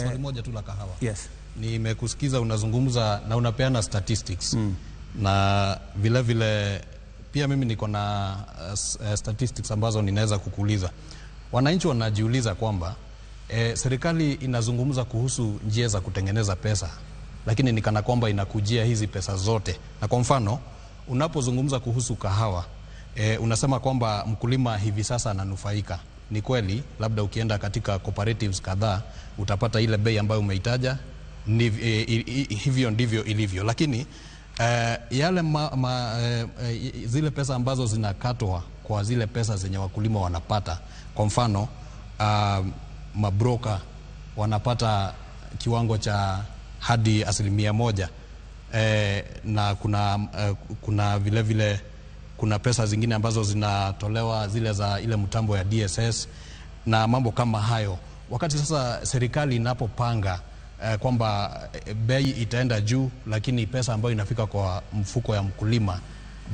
Swali moja tu la kahawa. Yes. Nimekusikiza unazungumza na unapeana statistics. Na vile vile pia mimi niko na statistics ambazo ninaweza kukuuliza. Wananchi wanajiuliza kwamba serikali inazungumza kuhusu njia za kutengeneza pesa, lakini ni kana kwamba inakujia hizi pesa zote. Na kwa mfano, unapozungumza kuhusu kahawa, unasema kwamba mkulima hivi sasa ananufaika. Ni kweli, labda ukienda katika cooperatives kadhaa utapata ile bei ambayo umeitaja, hivyo ndivyo ilivyo. Lakini yale zile pesa ambazo zinakatwa kwa zile pesa zenye wakulima wanapata, kwa mfano mabroka wanapata kiwango cha hadi 1%, na kuna vile vile kuna pesa zingine ambazo zinatolewa zile za ile mtambo ya DSS na mambo kama hayo. Wakati sasa serikali inapopanga kwamba bei itaenda juu, lakini pesa ambayo inafika kwa mfuko ya mkulima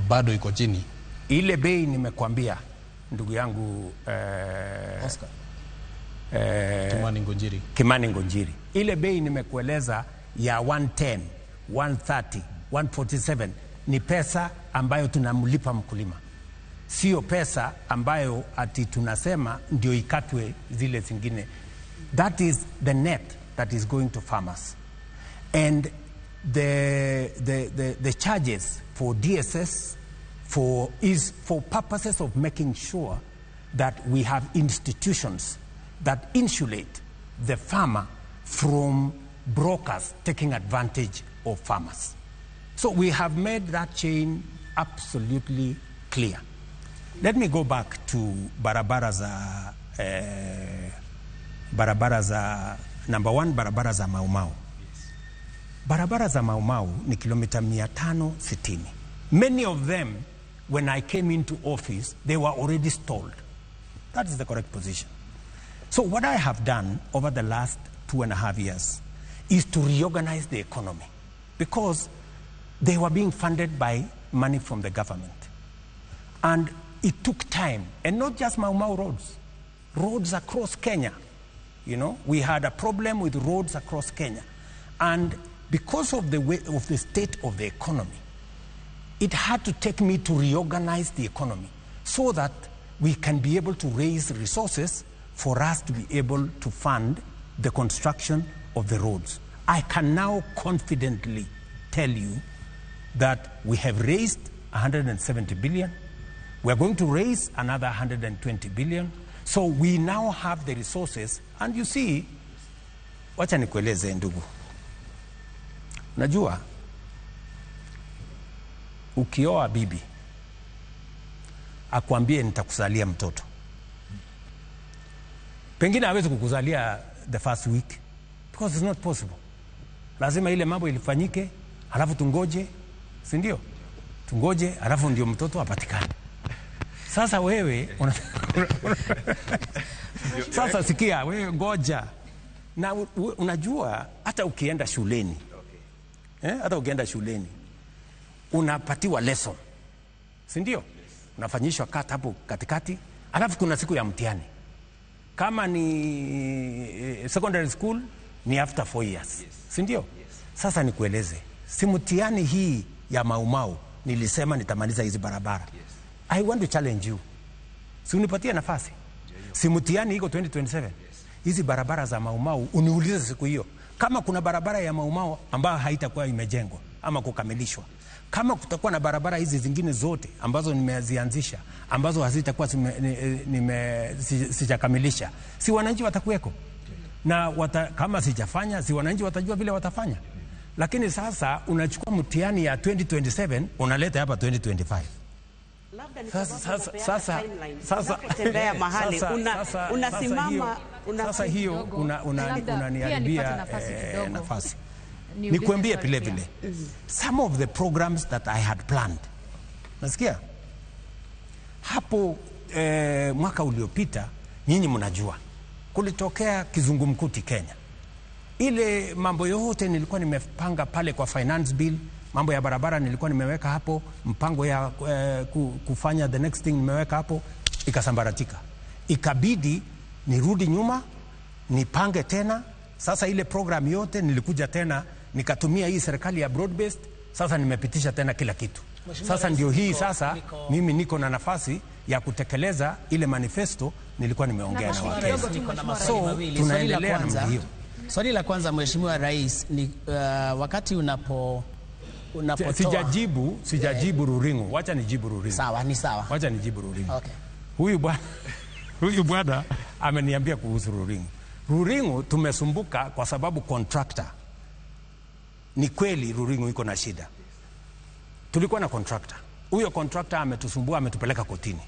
bado iko chini. Ile bei nimekwambia ndugu yangu Oscar Kimani Ngonjiri. Ile bei nimekueleza ya 110, 130, 147 ni pesa ambayo tunamlipa mkulima. Sio pesa ambayo ati tunasema ndio ikatwe zile zingine. That is the net that is going to farmers. And the charges for DSS is for purposes of making sure that we have institutions that insulate the farmer from brokers taking advantage of farmers. So we have made that chain absolutely clear. Let me go back to barabara za number one, barabara za Mau Mau. Barabara za Mau Mau ni kilomita 560. Many of them, when I came into office, they were already stalled. That is the correct position. So what I have done over the last 2.5 years is to reorganize the economy, because they were being funded by money from the government. And it took time, and not just Mau Mau roads, roads across Kenya. You know, we had a problem with roads across Kenya. And because of the state of the economy, it had to take me to reorganize the economy so that we can be able to raise resources for us to be able to fund the construction of the roads. I can now confidently tell you that we have raised 170 billion. We are going to raise another 120 billion. So we now have the resources. And you see, wacha nikueleze ndugu. Najua, ukioa bibi, akwambie nitakuzalia mtoto. Pengine hawezi kukuzalia the first week, because it's not possible. Lazima ile mambo ilifanyike, halafu tungoje, si ndio? Tungoje, halafu ndio mtoto apatikane. Sasa wewe sasa sikia, wewe ngoja. Na unajua hata ukienda shuleni, hata ukienda shuleni unapatiwa lesson, si ndio? Unafanyishwa kata hapo katikati, alafu kuna siku ya mtihani. Kama ni secondary school ni after 4 years, si ndio? Sasa nikueleze, si mtihani hii ya Mau Mau nilisema nitamaliza hizi barabara. I want to challenge you. Si unipatie nafasi. Si mtihani iko 2027. hizi barabara za Mau Mau, uniulize siku hiyo kama kuna barabara ya Mau Mau ambayo haitakuwa imejengwa ama kukamilishwa, kama kutakuwa na barabara hizi zingine zote ambazo nimezianzisha ambazo hazitakuwa sijakamilisha, si wananchi watakuweko? Na kama sijafanya, si wananchi watajua vile watafanya? Lakini sasa unachukua mtihani ya 2027 unaleta hapa 2025. Sasa hiyo unaniharibia nafasi. Nikuambie vile vile some of the programs that I had planned. Nasikia hapo mwaka uliopita, nyinyi mnajua kulitokea kizungumkuti Kenya. Ile mambo yote nilikuwa nimepanga pale kwa finance bill, mambo ya barabara nilikuwa nimeweka hapo, mpango ya kufanya the next thing nimeweka hapo, ikasambaratika. Ikabidi nirudi nyuma, nipange tena. Sasa ile program yote nilikuja tena nikatumia hii serikali ya broad based. Sasa nimepitisha tena kila kitu. Sasa ndio hii sasa mimi niko na nafasi ya kutekeleza ile manifesto nilikuwa nimeongea na Wakenya. So tunaendelea na hiyo. Swali la kwanza Mheshimiwa Rais ni wakati unapotoa sijajibu Ruringo. Wacha nijibu Ruringo. Sawa, ni sawa. Wacha nijibu Ruringo. Okay. Huyu bwana ameniambia kuhusu Ruringo. Ruringo tumesumbuka kwa sababu contractor. Ni kweli Ruringo iko na shida. Tulikuwa na contractor. Huyo contractor ametusumbua, ametupeleka kotini.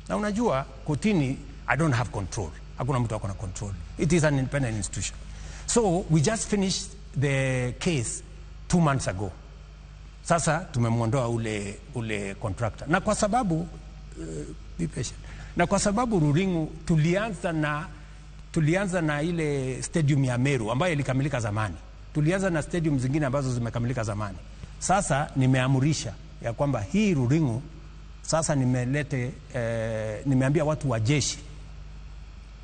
Na unajua kotini I don't have control. Hakuna mtu akona control. It is an independent institution. So we just finished the case 2 months ago. Sasa tumemwondoa ule contractor. Na kwa sababu be patient. Na kwa sababu Ruringo tulianza na ile stadium ya Meru ambayo ilikamilika zamani. Tulianza na stadium zingine ambazo zimekamilika zamani. Sasa nimeamurisha ya kwamba hii Ruringo sasa nimeambia watu wa jeshi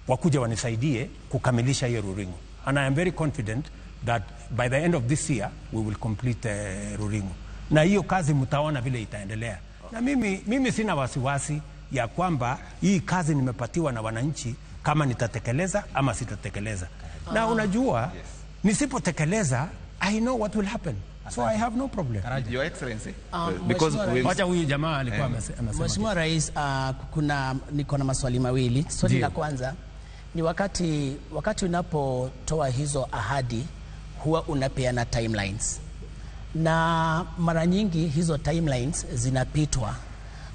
wakuja wanisaidie kukamilisha hiyo Ruringo. And I am very confident that by the end of this year we will complete Ruringo. Na hiyo kazi mtaona vile itaendelea. Na mimi sina wasiwasi ya kwamba hii kazi nimepatiwa na wananchi kama nitatekeleza ama sitatekeleza. Na unajua nisipotekeleza I know what will happen. So I have no problem. Your Excellency. Because wacha huyu jamaa alikuwa anasema. Mheshimiwa Rais, niko na maswali mawili. Swali la kwanza ni wakati unapotoa hizo ahadi huwa unapeana timelines. Na mara nyingi hizo timelines zinapitwa.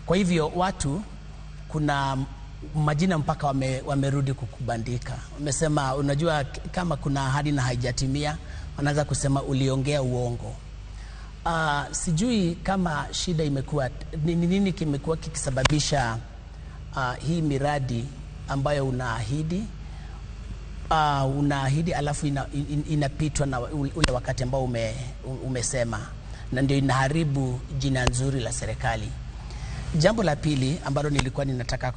Kwa hivyo watu kuna majina mpaka wamerudi kukubandika. Wamesema unajua kama kuna ahadi na haijatimia, wanaanza kusema uliongea uongo. Sijui kama shida imekuwa nini kimekuwa kikisababisha hii miradi ambayo unaahidi alafu inapitwa na ule wakati ambao umesema, na ndio inaharibu jina nzuri la serikali. Jambo la pili ambalo nilikuwa ninataka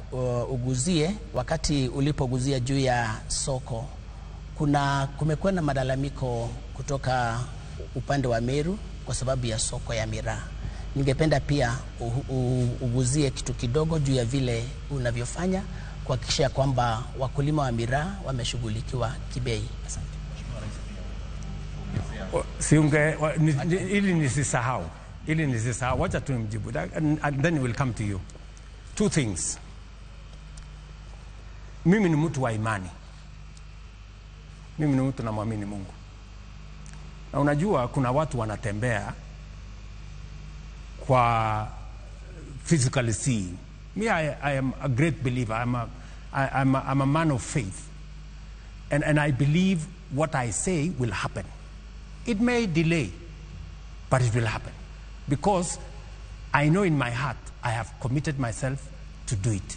uguzie, wakati ulipoguzia juu ya soko, kumekuwa na malalamiko kutoka upande wa Meru kwa sababu ya soko ya miraa. Ningependa pia uguzie kitu kidogo juu ya vile unavyofanya kuhakikisha kwamba wakulima wa miraa wameshughulikiwa kibei. Asante. Ili nisisahau, wacha tumjibu and then we'll come to you. 2 things. Mimi ni mtu wa imani. Mimi ni mtu namwamini Mungu. Na unajua kuna watu wanatembea kwa physically seeing. Me, I am a great believer. I'm a man of faith. And I believe what I say will happen. It may delay, but it will happen. Because I know in my heart I have committed myself to do it.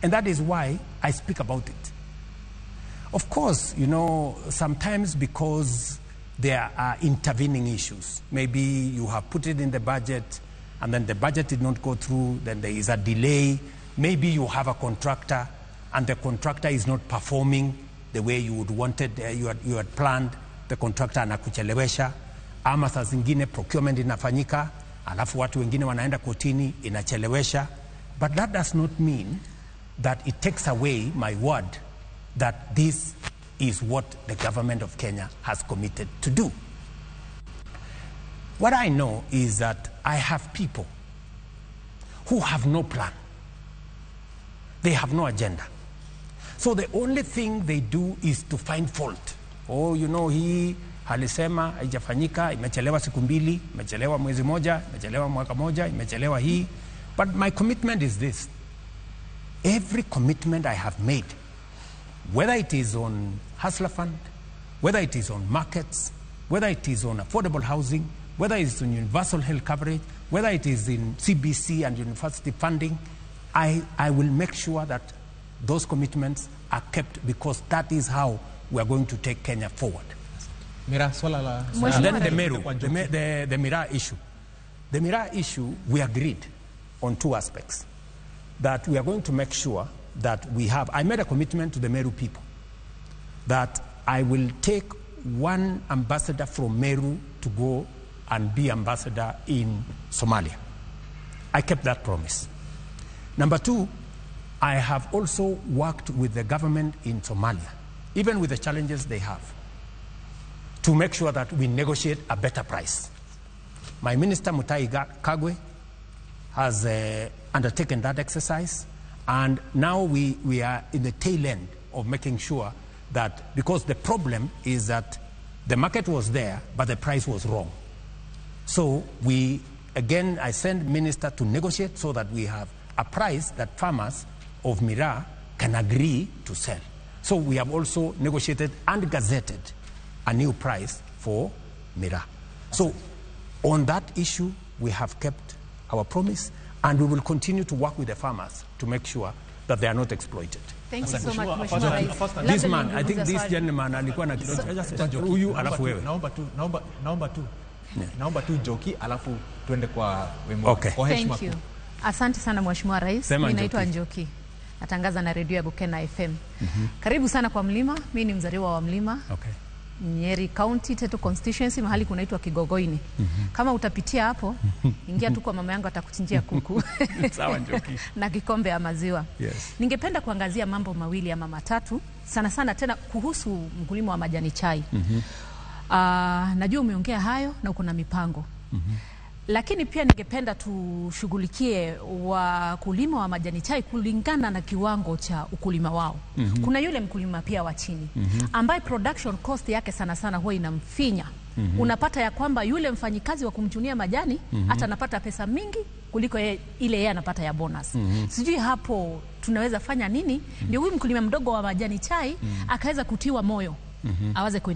And that is why I speak about it. Of course, you know, sometimes because there are intervening issues. Maybe you have put it in the budget and then the budget did not go through, then there is a delay. Maybe you have a contractor and the contractor is not performing the way you would wanted, you had planned. The contractor anakuchelewesha, ama saa zingine procurement inafanyika alafu watu wengine wanaenda kotini inachelewesha. But that does not mean that it takes away my word that this is what the government of Kenya has committed to do. What I know is that I have people who have no plan. They have no agenda. So the only thing they do is to find fault. Oh, you know, hii alisema haijafanyika, imechelewa siku mbili, imechelewa mwezi moja, imechelewa mwaka moja, imechelewa hii. But my commitment is this. Every commitment I have made, whether it is on Hustler Fund, whether it is on markets, whether it is on affordable housing, whether it is on universal health coverage, whether it is in CBC and university funding, I will make sure that those commitments are kept, because that is how we are going to take Kenya forward. Mira, swala la and then the Meru, the Mira issue. The Mira issue, we agreed on two aspects. That we are going to make sure that we have, I made a commitment to the Meru people that I will take one ambassador from Meru to go and be ambassador in Somalia. I kept that promise. Number two, I have also worked with the government in Somalia, even with the challenges they have, to make sure that we negotiate a better price. My minister, Mutahi Kagwe, has undertaken that exercise, and now we are in the tail end of making sure that, because the problem is that the market was there, but the price was wrong. So I send minister to negotiate so that we have a price that farmers of Mira can agree to sell. So we have also negotiated and gazetted a new price for Mira. So on that issue, we have kept our promise, and we will continue to work with the farmers to make sure that they are not exploited. Thank you so much, Mheshimiwa. This man, I think this gentleman alikuwa na huyu alafu wewe. Naomba tu Njoki alafu tuende kwa Wemo. Okay. Thank you. Asante sana Mheshimiwa Rais. Mimi naitwa Njoki. Natangaza na redio ya Bukena FM. Karibu sana kwa Mlima. Mimi ni mzaliwa wa Mlima. Okay. Nyeri County, Teto Constituency, mahali kunaitwa Kigogoini. Kama utapitia hapo, ingia tu kwa mama yangu atakuchinjia kuku. Sawa Njoki. Na kikombe ya maziwa. Yes. Ningependa kuangazia mambo mawili ama matatu, sana sana tena kuhusu mkulima wa majani chai. Najua umeongea hayo na uko na mipango. Lakini pia ningependa tushughulikie wakulima wa majani chai kulingana na kiwango cha ukulima wao. Kuna yule mkulima pia wa chini ambaye production cost yake sana sana huwa inamfinya. Unapata ya kwamba yule mfanyikazi wa kumchunia majani hata anapata pesa mingi kuliko ile yeye anapata ya bonus. Sijui hapo tunaweza fanya nini ndio huyu mkulima mdogo wa majani chai akaweza kutiwa moyo.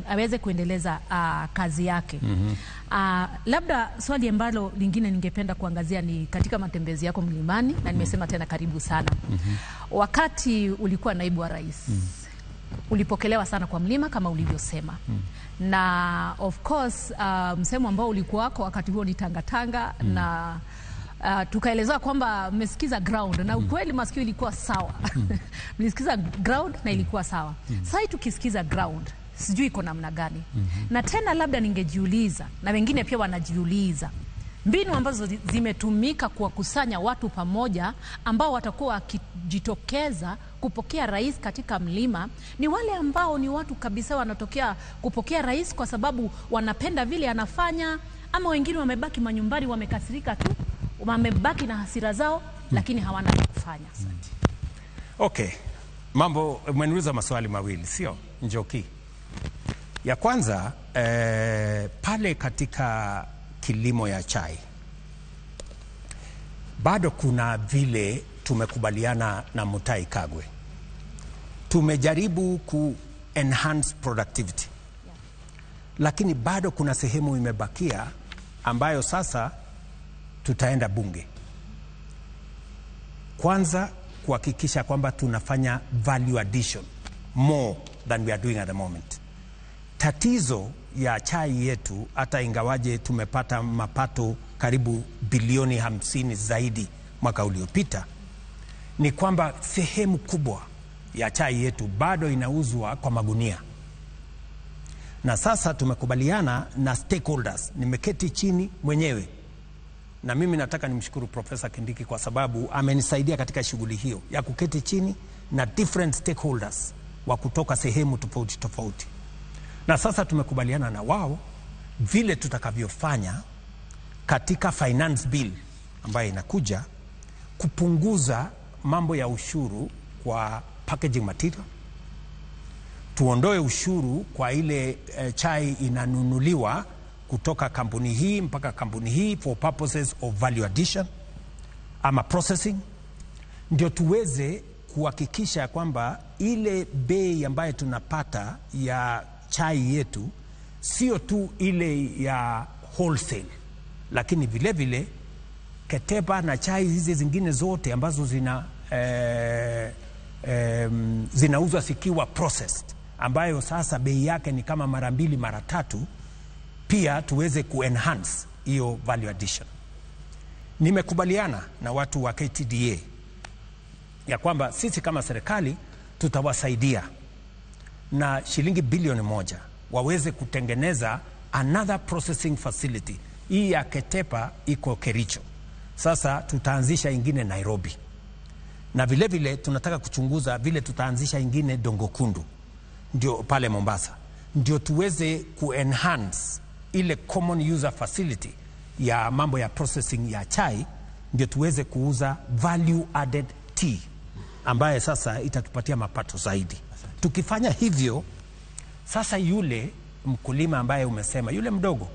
Aweze kuendeleza kazi yake. Labda swali ambalo lingine ningependa kuangazia ni katika matembezi yako mlimani, na nimesema tena karibu sana. Wakati ulikuwa naibu wa rais, ulipokelewa sana kwa Mlima kama ulivyosema. Na of course msemo ambao ulikuwa wako wakati huo ni tangatanga na tukaelezwa kwamba mmesikiza ground, na ukweli masikio ilikuwa sawa. Mlisikiza ground na ilikuwa sawa. Sasa tukisikiza ground, sijui iko namna gani. Na tena labda ningejiuliza, na wengine pia wanajiuliza, mbinu ambazo zimetumika kuwakusanya watu pamoja ambao watakuwa wakijitokeza kupokea rais katika Mlima, ni wale ambao ni watu kabisa wanatokea kupokea rais kwa sababu wanapenda vile anafanya, ama wengine wamebaki manyumbani wamekasirika tu, wamebaki na hasira zao lakini hawana kufanya. Asante. Okay. Mambo, umeniuliza maswali mawili, sio Njoki? Ya kwanza, pale katika kilimo ya chai, bado kuna vile tumekubaliana na Mutahi Kagwe. Tumejaribu ku enhance productivity. Lakini bado kuna sehemu imebakia ambayo sasa tutaenda bunge. Kwanza kuhakikisha kwamba tunafanya value addition more than we are doing at the moment. Tatizo ya chai yetu, hata ingawaje tumepata mapato karibu bilioni 50 zaidi mwaka uliopita, ni kwamba sehemu kubwa ya chai yetu bado inauzwa kwa magunia. Na sasa tumekubaliana na stakeholders, nimeketi chini mwenyewe, na mimi nataka nimshukuru Profesa Kindiki kwa sababu amenisaidia katika shughuli hiyo ya kuketi chini na different stakeholders wa kutoka sehemu tofauti tofauti, na sasa tumekubaliana na wao vile tutakavyofanya katika finance bill ambayo inakuja kupunguza mambo ya ushuru kwa packaging material, tuondoe ushuru kwa ile chai inanunuliwa kutoka kampuni hii mpaka kampuni hii for purposes of value addition ama processing, ndio tuweze kuhakikisha kwamba ile bei ambayo tunapata ya chai yetu sio tu ile ya wholesale, lakini vile vile Ketepa na chai hizi zingine zote ambazo zinauzwa zikiwa processed, ambayo sasa bei yake ni kama mara 2 mara 3, pia tuweze kuenhance hiyo value addition. Nimekubaliana na watu wa KTDA ya kwamba sisi kama serikali tutawasaidia na shilingi bilioni 1 waweze kutengeneza another processing facility. Hii ya Ketepa iko Kericho, sasa tutaanzisha ingine Nairobi, na vile vile tunataka kuchunguza vile tutaanzisha ingine Dongokundu, ndio pale Mombasa, ndio tuweze kuenhance ile common user facility ya mambo ya processing ya chai, ndio tuweze kuuza value added tea ambaye sasa itatupatia mapato zaidi. Tukifanya hivyo, sasa yule mkulima ambaye umesema, yule mdogo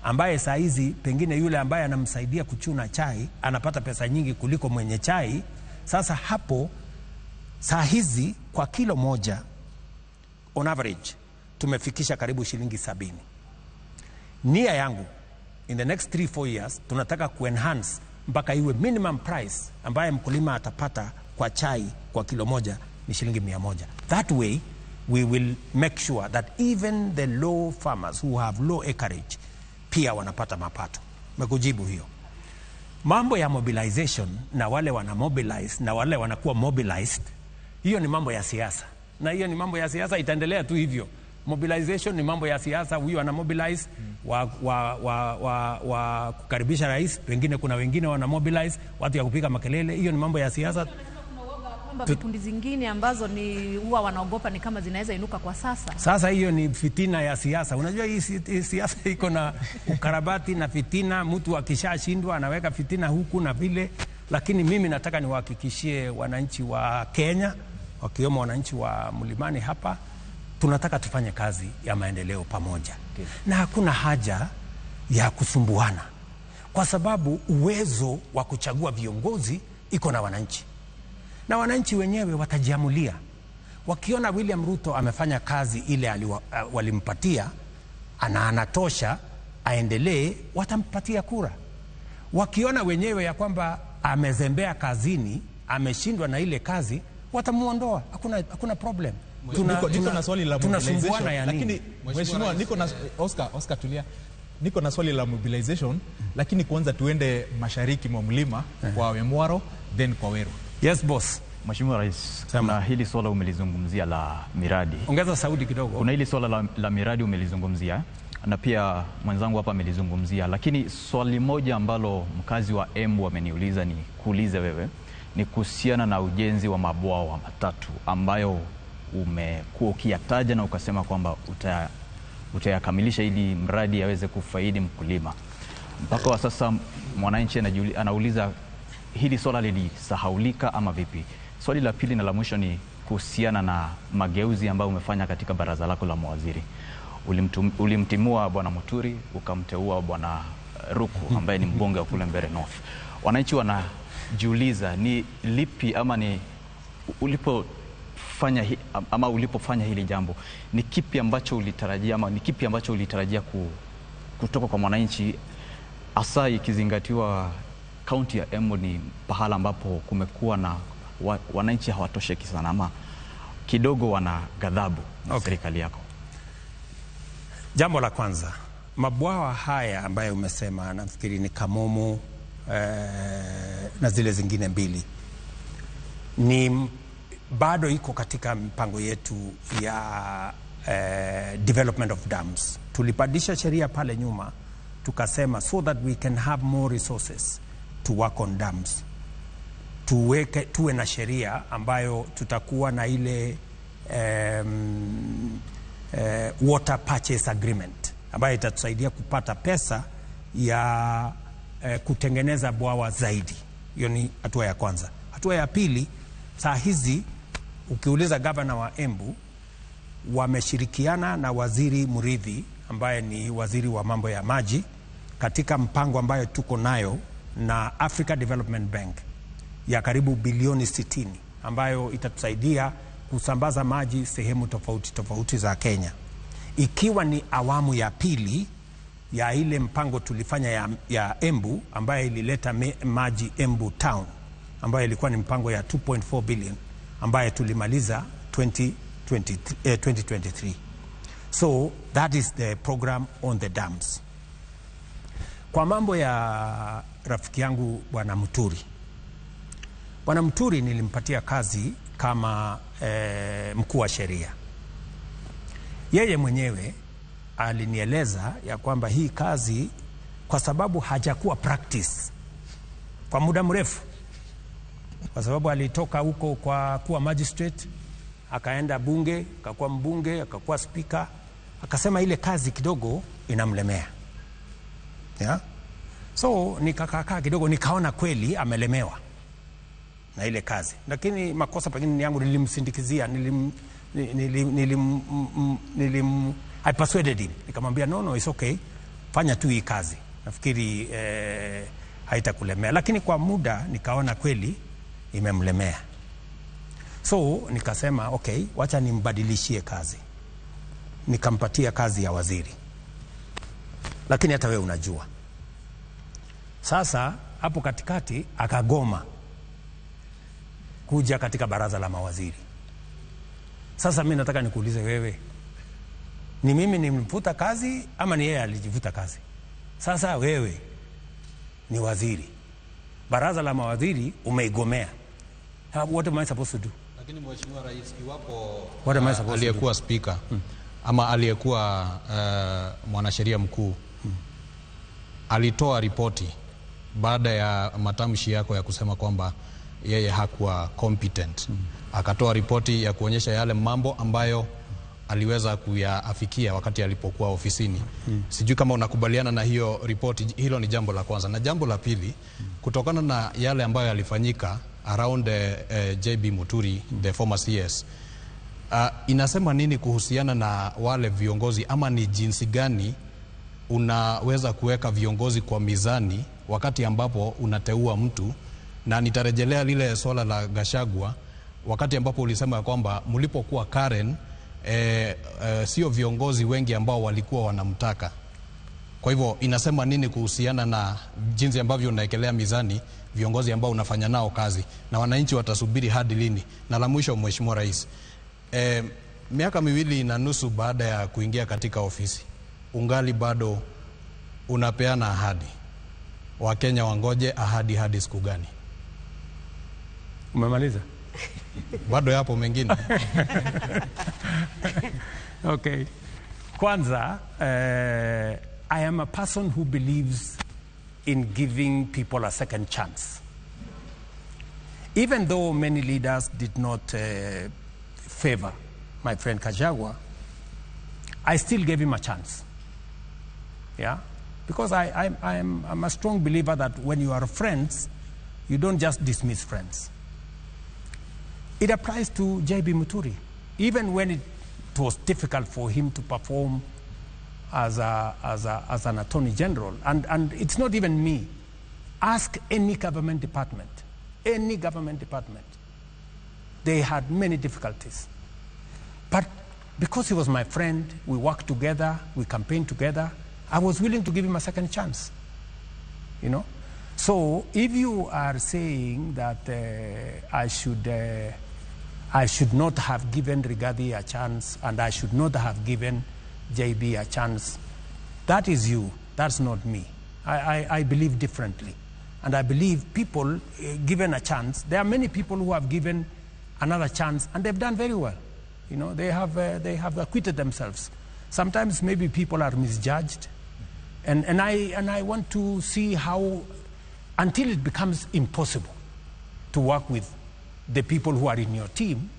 ambaye saa hizi pengine yule ambaye anamsaidia kuchuna chai anapata pesa nyingi kuliko mwenye chai, sasa hapo saa hizi kwa kilo moja on average tumefikisha karibu shilingi 70. Nia yangu in the next 3-4 years tunataka kuenhance mpaka iwe minimum price ambaye mkulima atapata kwa chai kwa kilo moja ni shilingi 100. That way we will make sure that even the low farmers who have low acreage pia wanapata mapato. Mekujibu hiyo. Mambo ya mobilization na wale wana mobilize na wale wanakuwa mobilized, hiyo ni mambo ya siasa, na hiyo ni mambo ya siasa, itaendelea tu hivyo. Mobilization ni mambo ya siasa, huyu ana mobilize wa kukaribisha rais, wengine kuna wengine wana mobilize watu ya kupiga makelele, hiyo ni mambo ya siasa. Vikundi zingine ambazo ni huwa wanaogopa ni kama zinaweza inuka kwa sasa. Sasa hiyo ni fitina ya siasa. Unajua hii siasa iko na ukarabati na fitina, mtu akishashindwa anaweka fitina huku na vile, lakini mimi nataka niwahakikishie wananchi wa Kenya, wakiwemo wananchi wa Mlimani hapa, tunataka tufanye kazi ya maendeleo pamoja. Okay. Na hakuna haja ya kusumbuana, kwa sababu uwezo wa kuchagua viongozi iko na wananchi, na wananchi wenyewe watajiamulia. Wakiona William Ruto amefanya kazi ile walimpatia, anatosha aendelee, watampatia kura. Wakiona wenyewe ya kwamba amezembea kazini, ameshindwa na ile kazi, watamuondoa. Hakuna problem. Niko na swali la mobilization, lakini mheshimiwa, niko na Oscar tulia. Niko na swali la mobilization, lakini kwanza tuende mashariki mwa mlima kwa Wemwaro then kwa Weru. Yes boss. Mheshimiwa Rais, kuna hili swala umelizungumzia la miradi. Ongeza sauti kidogo. Kuna hili swala la miradi umelizungumzia, na pia mwenzangu hapa amelizungumzia, lakini swali moja ambalo mkazi wa Embu ameniuliza ni kuulize wewe, ni kuhusiana na ujenzi wa mabwawa matatu ambayo umekuwa ukiyataja na ukasema kwamba utayakamilisha ili mradi yaweze kufaidi mkulima. Mpaka wa sasa mwananchi anauliza hili swala lilisahaulika ama vipi? Swali la pili na la mwisho ni kuhusiana na mageuzi ambayo umefanya katika baraza lako la mawaziri. Ulimtimua Bwana Muturi, ukamteua Bwana Ruku ambaye ni mbunge wa kule Mbeere North. Wananchi wanajiuliza ni lipi ama ni ulipofanya hili jambo, ni kipi ambacho ulitarajia ama ni kipi ambacho ulitarajia kutoka kwa mwananchi, hasa ikizingatiwa kaunti ya Embu ni pahala ambapo kumekuwa na wananchi hawatosheki sana ama kidogo wana ghadhabu na serikali yako? Jambo la kwanza, mabwawa haya ambayo umesema, nafikiri ni Kamumu na zile zingine mbili, ni bado iko katika mpango yetu ya development of dams. Tulibadilisha sheria pale nyuma, tukasema so that we can have more resources to work on dams, tuwe na sheria ambayo tutakuwa na ile water purchase agreement ambayo itatusaidia kupata pesa ya kutengeneza bwawa zaidi. Hiyo ni hatua ya kwanza. Hatua ya pili, saa hizi ukiuliza gavana wa Embu, wameshirikiana na waziri Murithi ambaye ni waziri wa mambo ya maji katika mpango ambayo tuko nayo na Africa Development Bank ya karibu bilioni 60 ambayo itatusaidia kusambaza maji sehemu tofauti tofauti za Kenya, ikiwa ni awamu ya pili ya ile mpango tulifanya ya Embu ambayo ilileta maji Embu Town ambayo ilikuwa ni mpango ya 2.4 billion ambayo tulimaliza 2023. So that is the program on the dams. Kwa mambo ya rafiki yangu Bwana Muturi. Bwana Muturi nilimpatia kazi kama mkuu wa sheria. Yeye mwenyewe alinieleza ya kwamba hii kazi, kwa sababu hajakuwa practice kwa muda mrefu, kwa sababu alitoka huko kwa kuwa magistrate, akaenda bunge, akakuwa mbunge, akakuwa speaker, akasema ile kazi kidogo inamlemea. Yeah? So nikakaa kidogo, nikaona kweli amelemewa na ile kazi, lakini makosa pengine ni yangu, nilimsindikizia, I persuaded him, nikamwambia no, it's okay, fanya tu hii kazi, nafikiri haitakulemea. Lakini kwa muda nikaona kweli imemlemea, so nikasema okay, wacha nimbadilishie kazi, nikampatia kazi ya waziri. Lakini hata wewe unajua, sasa hapo katikati akagoma kuja katika baraza la mawaziri. Sasa mimi nataka nikuulize wewe, ni mimi nimemfuta kazi ama ni yeye alijivuta kazi? Sasa wewe ni waziri, baraza la mawaziri umeigomea. What am I supposed to do? Lakini Mheshimiwa Rais, iwapo aliyekuwa speaker ama aliyekuwa mwanasheria mkuu alitoa ripoti baada ya matamshi yako ya kusema kwamba yeye hakuwa competent, akatoa ripoti ya kuonyesha yale mambo ambayo aliweza kuyaafikia wakati alipokuwa ofisini. Sijui kama unakubaliana na hiyo ripoti. Hilo ni jambo la kwanza. Na jambo la pili, kutokana na yale ambayo yalifanyika around JB Muturi, the former CS, inasema nini kuhusiana na wale viongozi, ama ni jinsi gani unaweza kuweka viongozi kwa mizani wakati ambapo unateua mtu? Na nitarejelea lile swala la Gachagua, wakati ambapo ulisema kwamba mlipokuwa Karen sio viongozi wengi ambao walikuwa wanamtaka. Kwa hivyo inasema nini kuhusiana na jinsi ambavyo unaekelea mizani viongozi ambao unafanya nao kazi, na wananchi watasubiri hadi lini? Na la mwisho, Mheshimiwa Rais, miaka 2.5 baada ya kuingia katika ofisi, ungali bado unapeana ahadi. Wakenya wangoje ahadi hadi siku gani? Umemaliza? Bado yapo mengine. Okay. Kwanza, I am a person who believes in giving people a second chance. Even though many leaders did not favor my friend Gachagua, I still gave him a chance. Yeah? Because I'm a strong believer that when you are friends, you don't just dismiss friends. It applies to JB Muturi. Even when it was difficult for him to perform as an attorney general, and it's not even me. Ask any government department. Any government department. They had many difficulties. But because he was my friend, we worked together, we campaigned together, I was willing to give him a second chance. You know? So if you are saying that I should not have given Rigathi a chance and I should not have given JB a chance, that is you, that's not me. I believe differently. And I believe people given a chance, there are many people who have given another chance and they've done very well. You know, they have acquitted themselves. Sometimes maybe people are misjudged. And I want to see how, until it becomes impossible to work with the people who are in your team,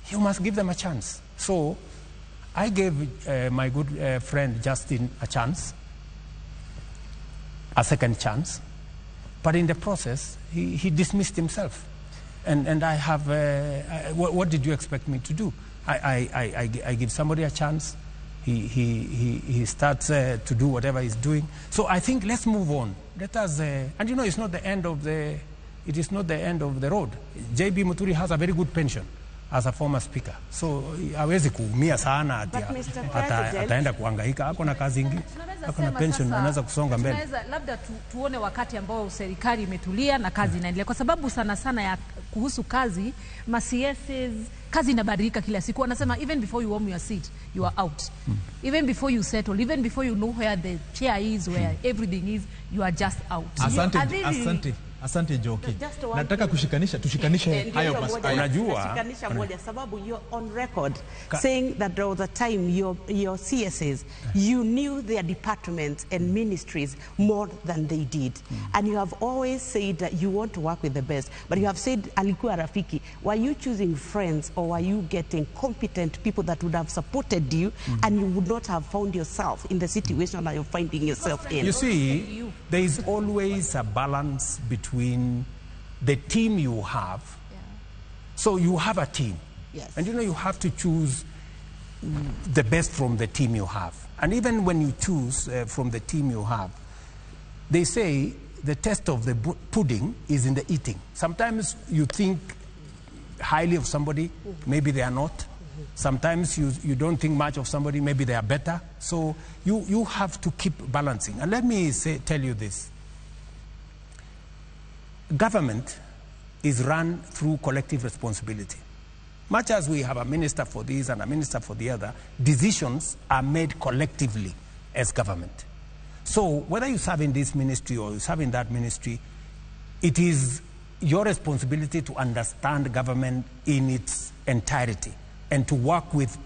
you must give them a chance. So I gave my good friend Justin a chance, a second chance, but in the process, he dismissed himself. And I have, what did you expect me to do? I give somebody a chance, he starts to do whatever he's doing. So I think let's move on. Let us, and you know, it's not the end of the, it is not the end of the road. J.B. Muturi has a very good pension as a former speaker. So hawezi kuumia sana ataenda kuhangaika, ako na kazi ingine, ako na pension, anaweza kusonga mbele. Tunaweza labda tuone wakati ambao serikali imetulia na kazi inaendelea, kwa sababu sana sana ya kuhusu kazi, ma-CSs, kazi inabadilika kila siku. Wanasema even before you warm your seat, you are out. Even before you settle, even before you know where the chair is, where everything is, you are just out. Asante Joki. Nataka tushikanishe hayo basi. Unajua moja sababu you're on record saying that there was a time your CSAs, you knew their departments and ministries more than they did. And you have always said that you want to work with the best. But you have said alikuwa rafiki. Were you choosing friends, or were you getting competent people that would have supported you and you would not have found yourself in the situation that you're finding yourself in? You see, there is always a balance between the team you have. So you have a team. Yes. And you know, you have to choose the best from the team you have. And even when you choose from the team you have, they say the test of the pudding is in the eating. Sometimes you think highly of somebody, maybe they are not. Sometimes you don't think much of somebody, maybe they are better. So you have to keep balancing. And let me tell you this. Government is run through collective responsibility. Much as we have a minister for this and a minister for the other, decisions are made collectively as government. So whether you serve in this ministry or you serve in that ministry, it is your responsibility to understand government in its entirety and to work with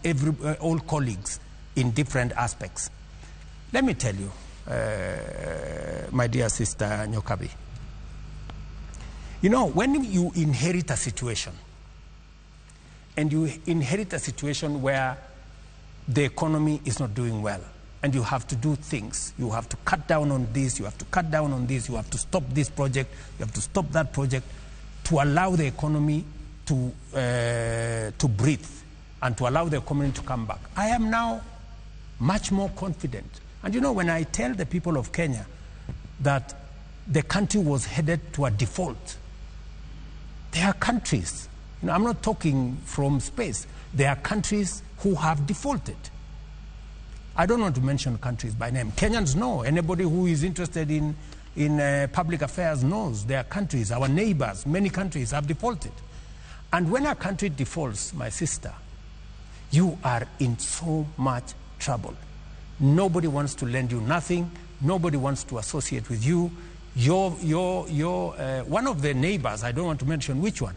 all colleagues in different aspects. Let me tell you, my dear sister Nyokabi, you know, when you inherit a situation, and you inherit a situation where the economy is not doing well, and you have to do things, you have to cut down on this, you have to cut down on this, you have to stop this project, you have to stop that project, to allow the economy to breathe, and to allow the economy to come back. I am now much more confident. And you know, when I tell the people of Kenya that the country was headed to a default, there are countries, you know, I'm not talking from space, there are countries who have defaulted. I don't want to mention countries by name. Kenyans know, anybody who is interested in public affairs knows there are countries, our neighbors, many countries have defaulted. And when a country defaults, my sister, you are in so much trouble. Nobody wants to lend you nothing, nobody wants to associate with you. One of the neighbors, I don't want to mention which one,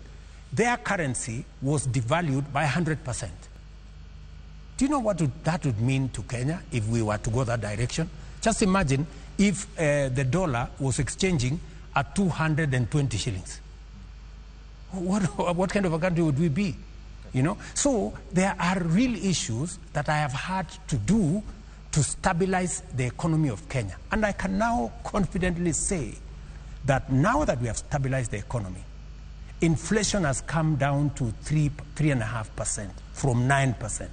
their currency was devalued by 100%. Do you know what that would mean to Kenya if we were to go that direction? Just imagine if the dollar was exchanging at 220 shillings. What kind of a country would we be? You know? So there are real issues that I have had to do to stabilize the economy of Kenya. And I can now confidently say that now that we have stabilized the economy, inflation has come down to 3.5% from 9%.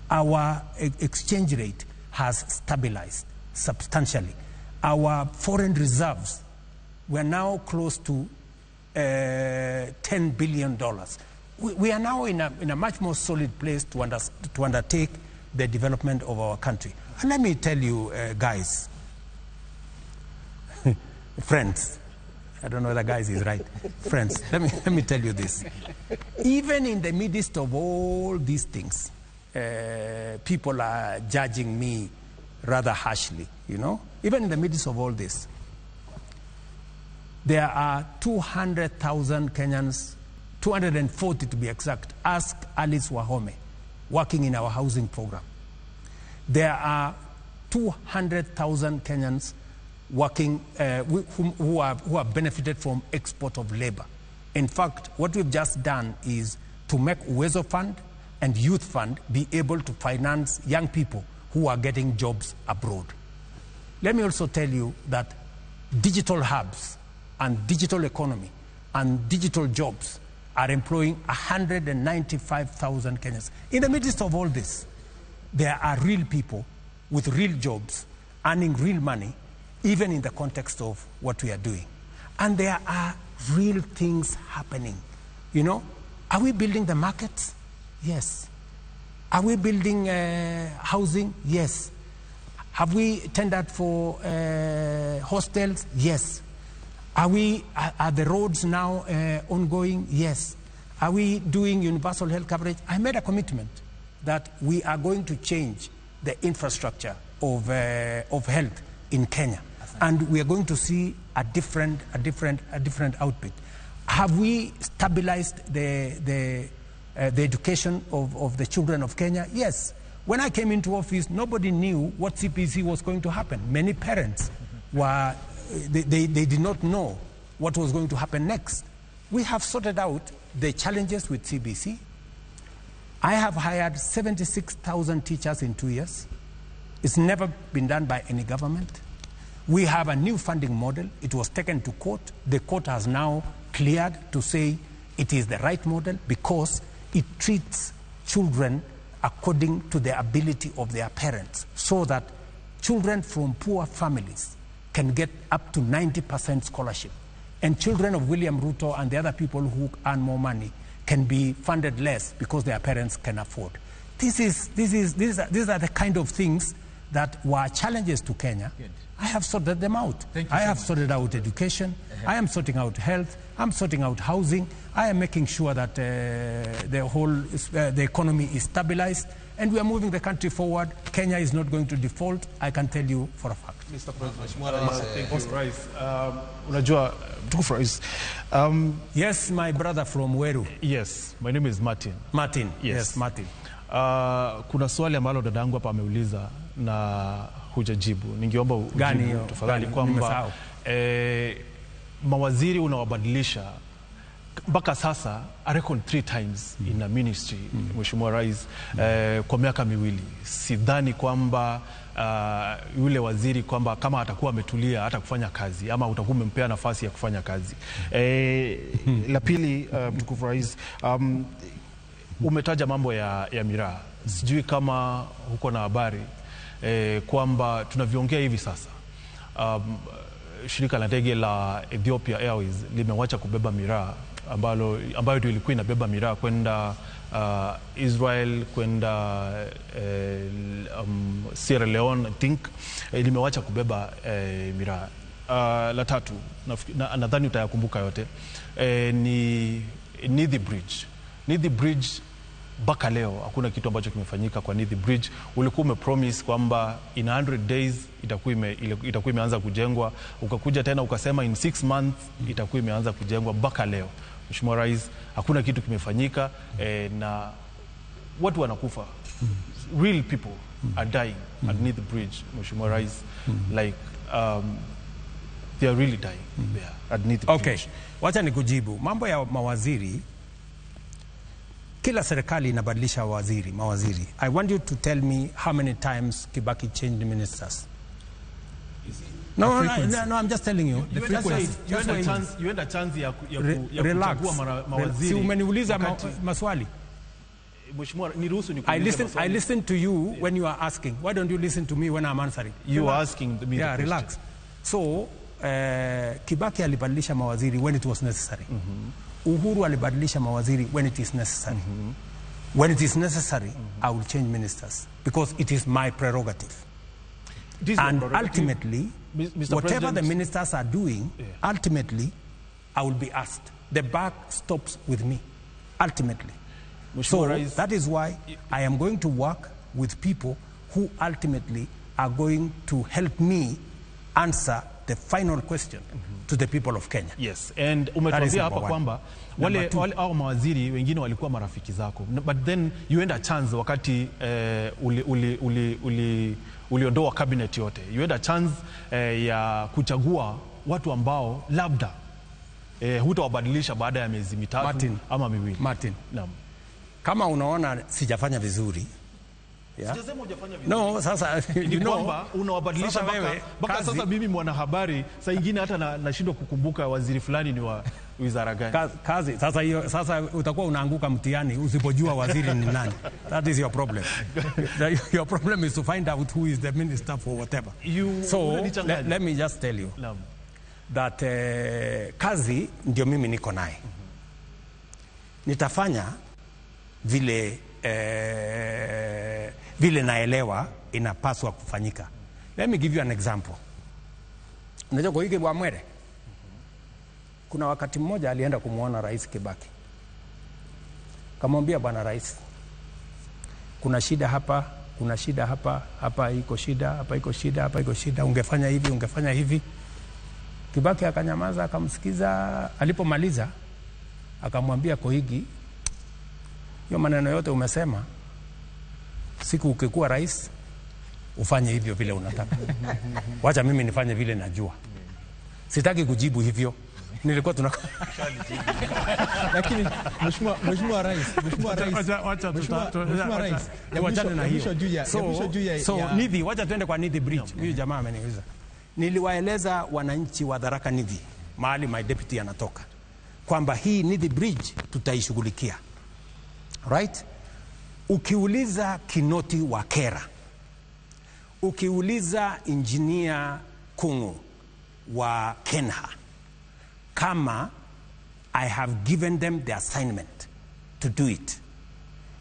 Our exchange rate has stabilized substantially. Our foreign reserves, we're now close to $10 billion. We are now in a much more solid place to undertake the development of our country. And let me tell you, guys, friends, I don't know whether guys is right, friends, let me tell you this. Even in the midst of all these things, people are judging me rather harshly, you know. Even in the midst of all this, there are 200,000 Kenyans, 240 to be exact. Ask Alice Wahome, working in our housing program. There are 200,000 Kenyans working who have benefited from export of labor. In fact, what we've just done is to make Uwezo Fund and Youth Fund be able to finance young people who are getting jobs abroad. Let me also tell you that digital hubs and digital economy and digital jobs are employing 195,000 Kenyans. In the midst of all this, there are real people with real jobs, earning real money, even in the context of what we are doing. And there are real things happening. You know, are we building the markets? Yes. Are we building housing? Yes. Have we tendered for hostels? Yes. Are the roads now ongoing? Yes. Are we doing universal health coverage? I made a commitment that we are going to change the infrastructure of health in Kenya, and we are going to see a different output. Have we stabilized the education of the children of Kenya? Yes. When I came into office, nobody knew what CPC was going to happen. Many parents they did not know what was going to happen next. We have sorted out the challenges with CBC. I have hired 76,000 teachers in 2 years. It's never been done by any government. We have a new funding model. It was taken to court. The court has now cleared to say it is the right model because it treats children according to the ability of their parents, so that children from poor families can get up to 90% scholarship. And children of William Ruto and the other people who earn more money can be funded less because their parents can afford. These are the kind of things that were challenges to Kenya. Good. I have sorted them out. I have sorted out education. I am sorting out health. I'm sorting out housing. I am making sure that the economy is stabilized, and we are moving the country forward. Kenya is not going to default. I can tell you for a fact. Mr. President, thank you, Rais. Unajua, mtukufu Rais. Yes, my brother from Weru. Yes, my name is Martin. Martin. Yes, Martin. Kuna swali ambalo dadangu hapa ameuliza na hujajibu. Ningeomba ujibu tafadhali kwamba mawaziri unawabadilisha mpaka sasa a record 3 times in a ministry, Mheshimiwa Rais, kwa miaka miwili. Sidhani kwamba yule waziri kwamba kama atakuwa ametulia hata kufanya kazi ama utakuwa umempea nafasi ya kufanya kazi. La pili, mtukufu Rais, umetaja mambo ya miraa. Sijui kama huko na habari kwamba tunavyoongea hivi sasa shirika la ndege la Ethiopia Airways limewacha kubeba miraa ambayo ilikuwa inabeba miraa kwenda Israel, kwenda Sierra Leone, I think, limewacha kubeba miraa. La tatu, nadhani utayakumbuka yote, ni Nithi Bridge. Nithi Bridge mpaka leo hakuna kitu ambacho kimefanyika kwa Nithi Bridge. Ulikuwa umepromise kwamba in 100 days itakuwa imeanza kujengwa, ukakuja tena ukasema in 6 months itakuwa imeanza kujengwa. Mpaka leo, Mheshimiwa Rais, hakuna kitu kimefanyika, na watu wanakufa. Real people are dying at Nithi Bridge, Mheshimiwa Rais. Like they are really dying there at Nithi Bridge. Okay, wacha nikujibu. Mambo ya mawaziri, kila serikali inabadilisha mawaziri. I want you to tell me how many times Kibaki changed ministers. No, I'm just telling you. The frequency. You had a chance ya kuchagua mawaziri. Si umeniuliza maswali. Mheshimiwa, niruhusu I listen to you when you are asking. Why don't you listen to me when I'm answering? You are asking me. Yeah, relax. So, Kibaki alibadilisha mawaziri when it was necessary. Uhuru alibadilisha mawaziri when it is necessary. When it is necessary, I will change ministers because it is my prerogative. And ultimately, whatever the ministers are doing, ultimately, I will be asked. The buck stops with me, ultimately. So that is why I am going to work with people who ultimately are going to help me answer the final question to the people of Kenya. Yes, and umetuambia hapa kwamba wale au mawaziri wengine walikuwa marafiki zako, but then you had a chance wakati uliondoa cabinet yote. You had a chance ya kuchagua watu ambao labda hutawabadilisha baada ya miezi mitatu ama miwili. Martin. Naam. kama unaona sijafanya vizuri, Sijasema hujafanya vizuri. no, sasa Ni kwamba unawabadilisha mpaka sasa mimi mwanahabari saa ingine hata nashindwa kukumbuka waziri fulani ni wa wizara gani. Kazi sasa utakuwa unaanguka mtihani usipojua waziri ni nani. That is your problem. Your problem is to find out who is the minister for whatever. Let me just tell you that kazi ndio mimi niko naye. Nitafanya vile naelewa inapaswa kufanyika. Let me give you an example. Unajua Koigi Wamwere, kuna wakati mmoja alienda kumuona Rais Kibaki. Kamwambia, bwana rais, kuna shida hapa, kuna shida hapa, hapa iko shida, hapa iko shida, hapa iko shida, ungefanya hivi, ungefanya hivi. Kibaki akanyamaza, akamsikiza. Alipomaliza akamwambia Koigi, hiyo maneno yote umesema, siku ukikuwa rais ufanye hivyo vile unataka. Wacha mimi nifanye vile najua. Sitaki kujibu hivyo. Nilikuwa lakini mheshimiwa rais, wachane na hiyo. So Nithi, wacha tuende kwa Nithi Bridge. Huyu jamaa ameniuliza. Niliwaeleza wananchi wa Tharaka Nithi, mahali my deputy anatoka, kwamba hii Nithi Bridge tutaishughulikia. Right? Ukiuliza Kinoti wa Kera, ukiuliza engineer Kungu wa Kenha, kama I have given them the assignment to do it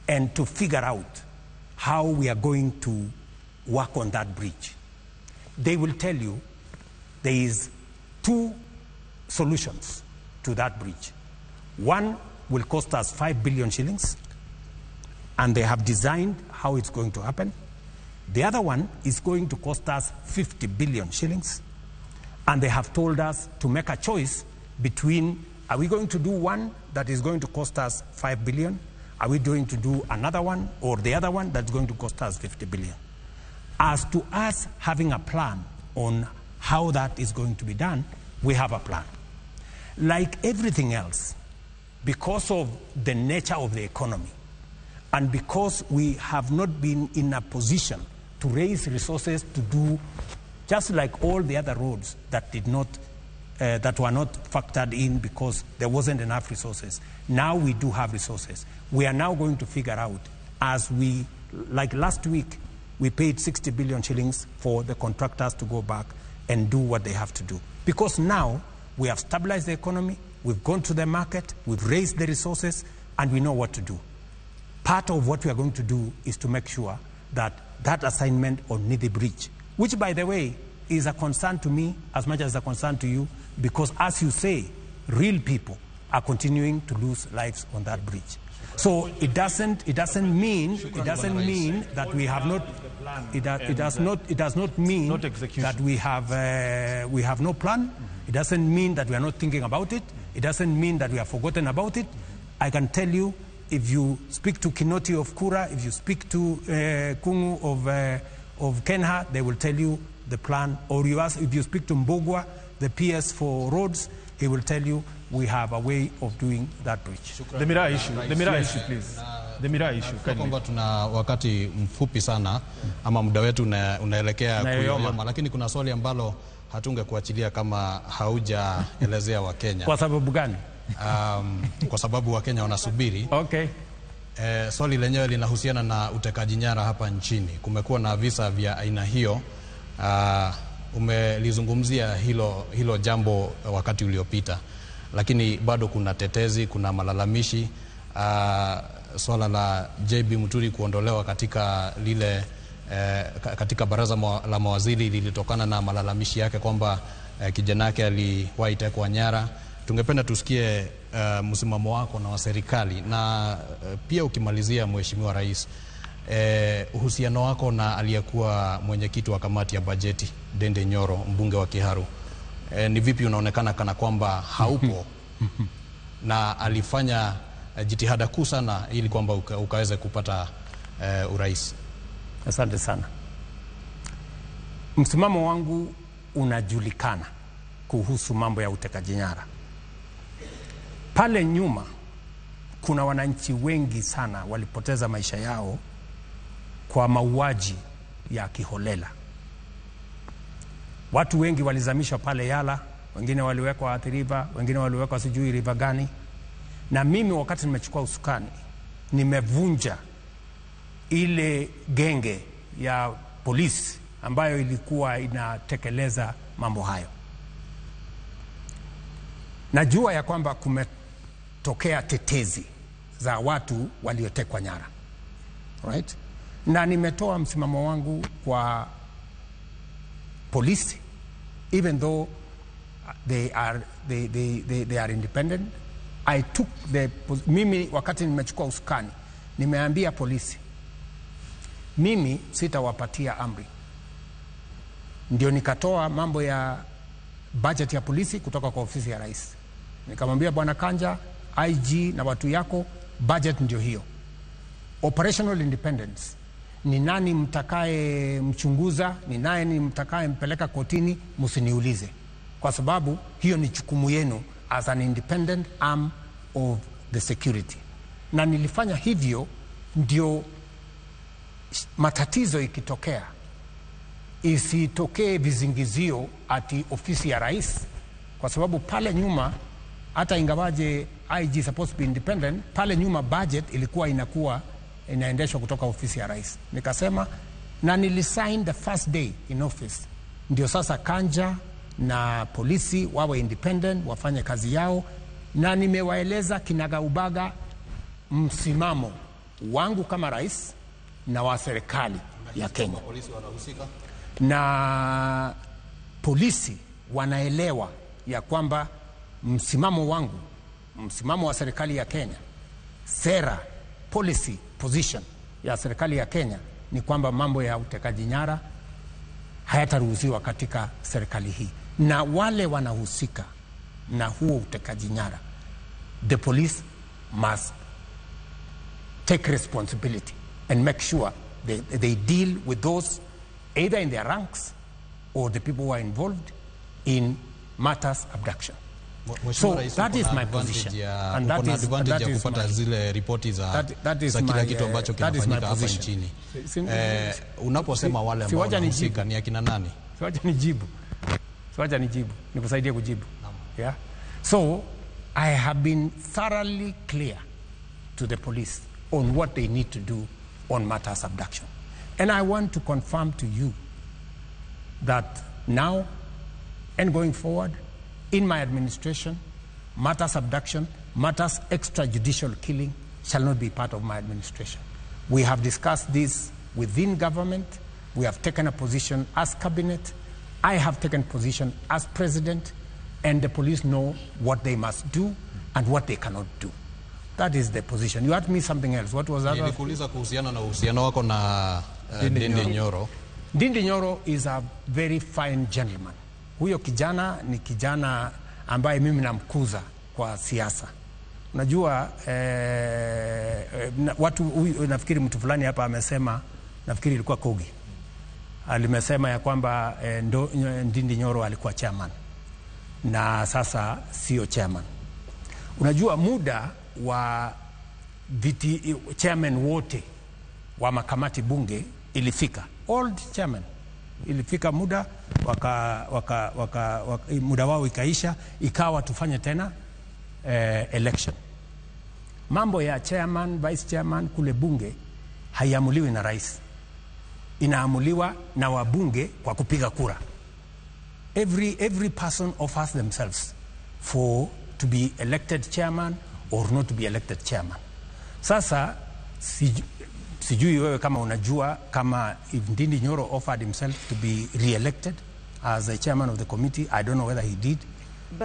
and to figure out how we are going to work on that bridge, they will tell you there is 2 solutions to that bridge. One will cost us 5 billion shillings, and they have designed how it's going to happen. The other one is going to cost us 50 billion shillings, and they have told us to make a choice between, are we going to do one that is going to cost us 5 billion? Are we going to do another one, or the other one that's going to cost us 50 billion? As to us having a plan on how that is going to be done, we have a plan. Like everything else, because of the nature of the economy, and because we have not been in a position to raise resources to do, just like all the other roads that did not, that were not factored in because there wasn't enough resources. Now we do have resources. We are now going to figure out, as we, like last week, we paid 60 billion shillings for the contractors to go back and do what they have to do. Because now we have stabilized the economy, we've gone to the market, we've raised the resources, and we know what to do. Part of what we are going to do is to make sure that that assignment on Nithi Bridge, which by the way is a concern to me as much as a concern to you, because as you say, real people are continuing to lose lives on that bridge. So it doesn't mean that we have not, it does not mean that we have no plan. It doesn't mean that we are not thinking about it. It doesn't mean that we have forgotten about it. I can tell you, if you speak to Kinoti of Kura, if you speak to Kungu of Kenha, they will tell you the plan. Or if you speak to Mbogwa, the PS for roads, he will tell you we have a way of doing that bridge. The Miraa issue, please. The Miraa issue. Kwamba tuna wakati mfupi sana ama muda wetu unaelekea kuyoyoma, lakini kuna swali ambalo hatungekuachilia kama haujaelezea Wakenya. Kwa sababu gani? Kwa sababu Wakenya wanasubiri. Okay. Swali lenyewe linahusiana na utekaji nyara hapa nchini. Kumekuwa na visa vya aina hiyo. Umelizungumzia hilo jambo wakati uliopita, lakini bado kuna tetezi, kuna malalamishi. Swala la JB Muturi kuondolewa katika lile katika baraza la mawaziri lilitokana na malalamishi yake kwamba kijana yake aliwahi tekwa nyara. Tungependa tusikie msimamo wako na wa serikali, na pia ukimalizia, Mheshimiwa Rais, uhusiano wako na aliyekuwa mwenyekiti wa kamati ya bajeti Dende Nyoro, mbunge wa Kiharu. Ni vipi unaonekana kana kwamba haupo na alifanya jitihada kuu sana ili kwamba ukaweze kupata urais? Asante sana. Msimamo wangu unajulikana kuhusu mambo ya utekaji nyara. Pale nyuma kuna wananchi wengi sana walipoteza maisha yao kwa mauaji ya kiholela. Watu wengi walizamishwa pale Yala, wengine waliwekwa Athi River, wengine waliwekwa sijui river gani. Na mimi wakati nimechukua usukani, nimevunja ile genge ya polisi ambayo ilikuwa inatekeleza mambo hayo. Najua ya kwamba kumetokea tetezi za watu waliotekwa nyara. Right? Na nimetoa msimamo wangu kwa polisi, even though they are independent. I took mimi wakati nimechukua usukani, nimeambia polisi, mimi sitawapatia amri. Ndio nikatoa mambo ya budget ya polisi kutoka kwa ofisi ya rais. Nikamwambia Bwana Kanja, IG na watu yako, budget ndio hiyo. Operational independence, ni nani mtakaye mchunguza, ni nani mtakaye mpeleka kotini, msiniulize, kwa sababu hiyo ni jukumu yenu as an independent arm of the security. Na nilifanya hivyo ndio matatizo ikitokea isitokee vizingizio ati ofisi ya rais, kwa sababu pale nyuma, hata ingawaje IG supposed to be independent, pale nyuma budget ilikuwa inaendeshwa kutoka ofisi ya rais. Nikasema, na nilisign the first day in office, ndio sasa Kanja na polisi wawe independent, wafanye kazi yao, na nimewaeleza kinagaubaga msimamo wangu kama rais na wa serikali ya Kenya. Polisi wanahusika? Na polisi wanaelewa ya kwamba msimamo wangu, msimamo wa serikali ya Kenya, sera, policy, position ya serikali ya Kenya ni kwamba mambo ya utekaji nyara hayataruhusiwa katika serikali hii. Na wale wanahusika na huo utekaji nyara, the police must take responsibility and make sure they deal with those either in their ranks or the people who are involved in matters abduction. So that is my position. And that is kupata zile ripoti za kila kitu ambacho kinafanyika hapa nchini. Unaposema wale ambao wanahusika ni akina nani? Siwacha nijibu. Nikusaidie kujibu. Yeah. So I have been thoroughly clear to the police on what they need to do on matters abduction. And I want to confirm to you that now and going forward, in my administration, matters abduction, matters extrajudicial killing shall not be part of my administration. We have discussed this within government. We have taken a position as cabinet. I have taken position as president, and the police know what they must do and what they cannot do. That is the position. You asked me something else. What was that? Nilikuuliza kuhusiana na uhusiano wako na Ndindi Nyoro. Ndindi Nyoro is a very fine gentleman. Huyo kijana ni kijana ambaye mimi namkuza kwa siasa. Unajua watu, nafikiri mtu fulani hapa amesema, nafikiri ilikuwa Kogi, alimesema ya kwamba Ndindi Nyoro alikuwa chairman na sasa sio chairman. Unajua muda wa chairman wote wa makamati bunge ilifika, old chairman ilifika muda muda wao ikaisha, ikawa tufanye tena election. Mambo ya chairman, vice chairman kule bunge haiamuliwi na rais, inaamuliwa na wabunge kwa kupiga kura. Every person offers themselves to be elected chairman or not to be elected chairman. Sasa sijui wewe kama unajua kama if Ndindi Nyoro offered himself to be re-elected as a chairman of the committee. I don't know whether he did,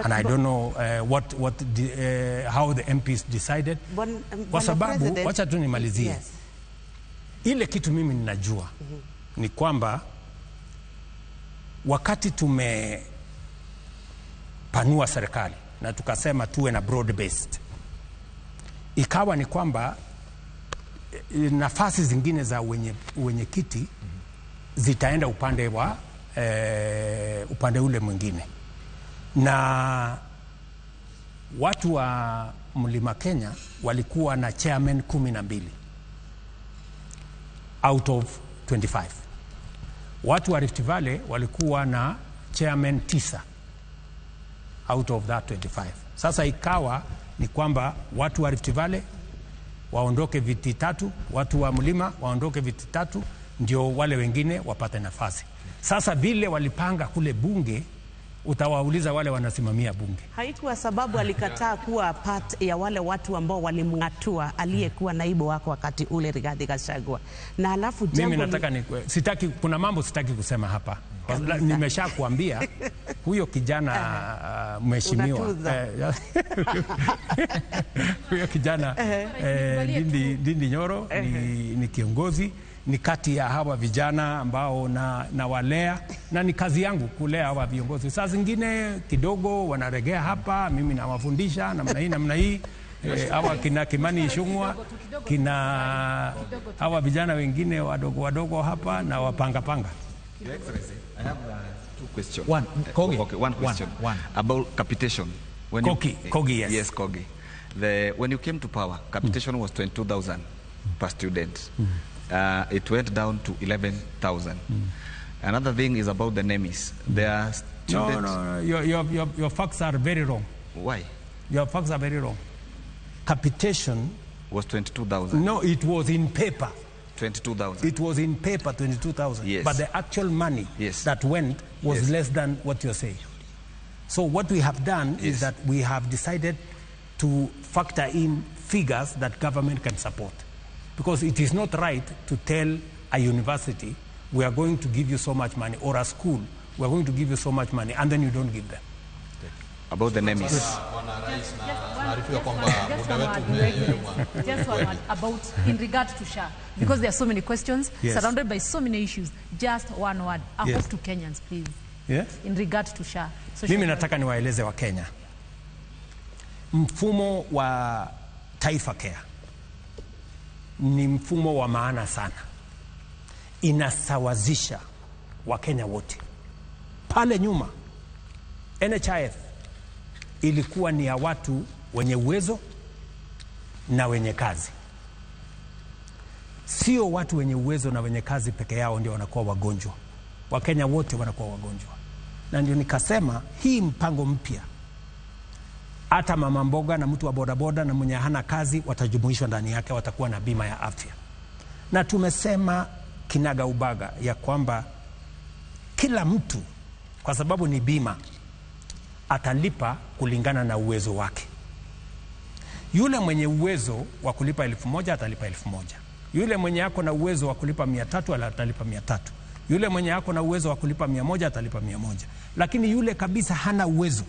and I don't know how the MPs decided. Kwa sababu wacha tu nimalizie. Yes. Ile kitu mimi ninajua ni kwamba wakati tumepanua serikali na tukasema tuwe na broad based, ikawa ni kwamba nafasi zingine za wenyekiti zitaenda upande wa upande ule mwingine, na watu wa Mlima Kenya walikuwa na chairman 12 out of 25. Watu wa Rift Valley walikuwa na chairman 9 out of that 25. Sasa ikawa ni kwamba watu wa Rift Valley waondoke viti 3, watu wa mlima waondoke viti 3, ndio wale wengine wapate nafasi. Sasa vile walipanga kule bunge, utawauliza wale wanasimamia bunge. Haikuwa sababu alikataa kuwa part ya wale watu ambao walimngatua aliyekuwa naibu wako wakati ule, Rigathi Gachagua. Na alafu mimi nataka sitaki, kuna mambo sitaki kusema hapa. Nimesha kuambia huyo kijana mheshimiwa huyo kijana Ndindi Nyoro ni kiongozi, ni kati ya hawa vijana ambao na walea, na ni kazi yangu kulea hawa viongozi. Saa zingine kidogo wanaregea hapa, mimi nawafundisha namna hii hawa kina Kimani Ichung'wah, kina hawa vijana wengine wadogo hapa na wapanga. Your Excellency, I have 2 questions. One question about capitation. Kogi, yes. Yes, Kogi. When you came to power, capitation was 22,000 per student. It went down to 11,000. Another thing is about the NEMIS. There are students... No. Your facts are very wrong. Why? Your facts are very wrong. Capitation was 22,000. No, it was in paper. 22,000. It was in paper, 22,000. Yes. But the actual money that went was less than what you're saying. So what we have done is that we have decided to factor in figures that government can support. Because it is not right to tell a university, we are going to give you so much money, or a school, we are going to give you so much money, and then you don't give them. About the NEMIS. Just one about in regard to SHA, because there are so many questions surrounded by so many issues. Just one word. I hope to Kenyans, please. Yes. In regard to SHA. Mimi nataka niwaeleze wa Kenya. Mfumo wa Taifa Care ni mfumo wa maana sana. Inasawazisha Wakenya wote. Pale nyuma NHIF ilikuwa ni ya watu wenye uwezo na wenye kazi. Sio watu wenye uwezo na wenye kazi peke yao ndio wanakuwa wagonjwa. Wakenya wote wanakuwa wagonjwa. Na ndio nikasema hii mpango mpya, hata mama mboga na mtu wa bodaboda na mwenye hana kazi watajumuishwa ndani yake, watakuwa na bima ya afya. Na tumesema kinaga ubaga ya kwamba kila mtu, kwa sababu ni bima, atalipa kulingana na uwezo wake. Yule mwenye uwezo wa kulipa 1,000 atalipa 1,000. Yule mwenye yako na uwezo wa kulipa 300 atalipa 300. Yule mwenye yako na uwezo wa kulipa 100 atalipa 100. Lakini yule kabisa hana uwezo,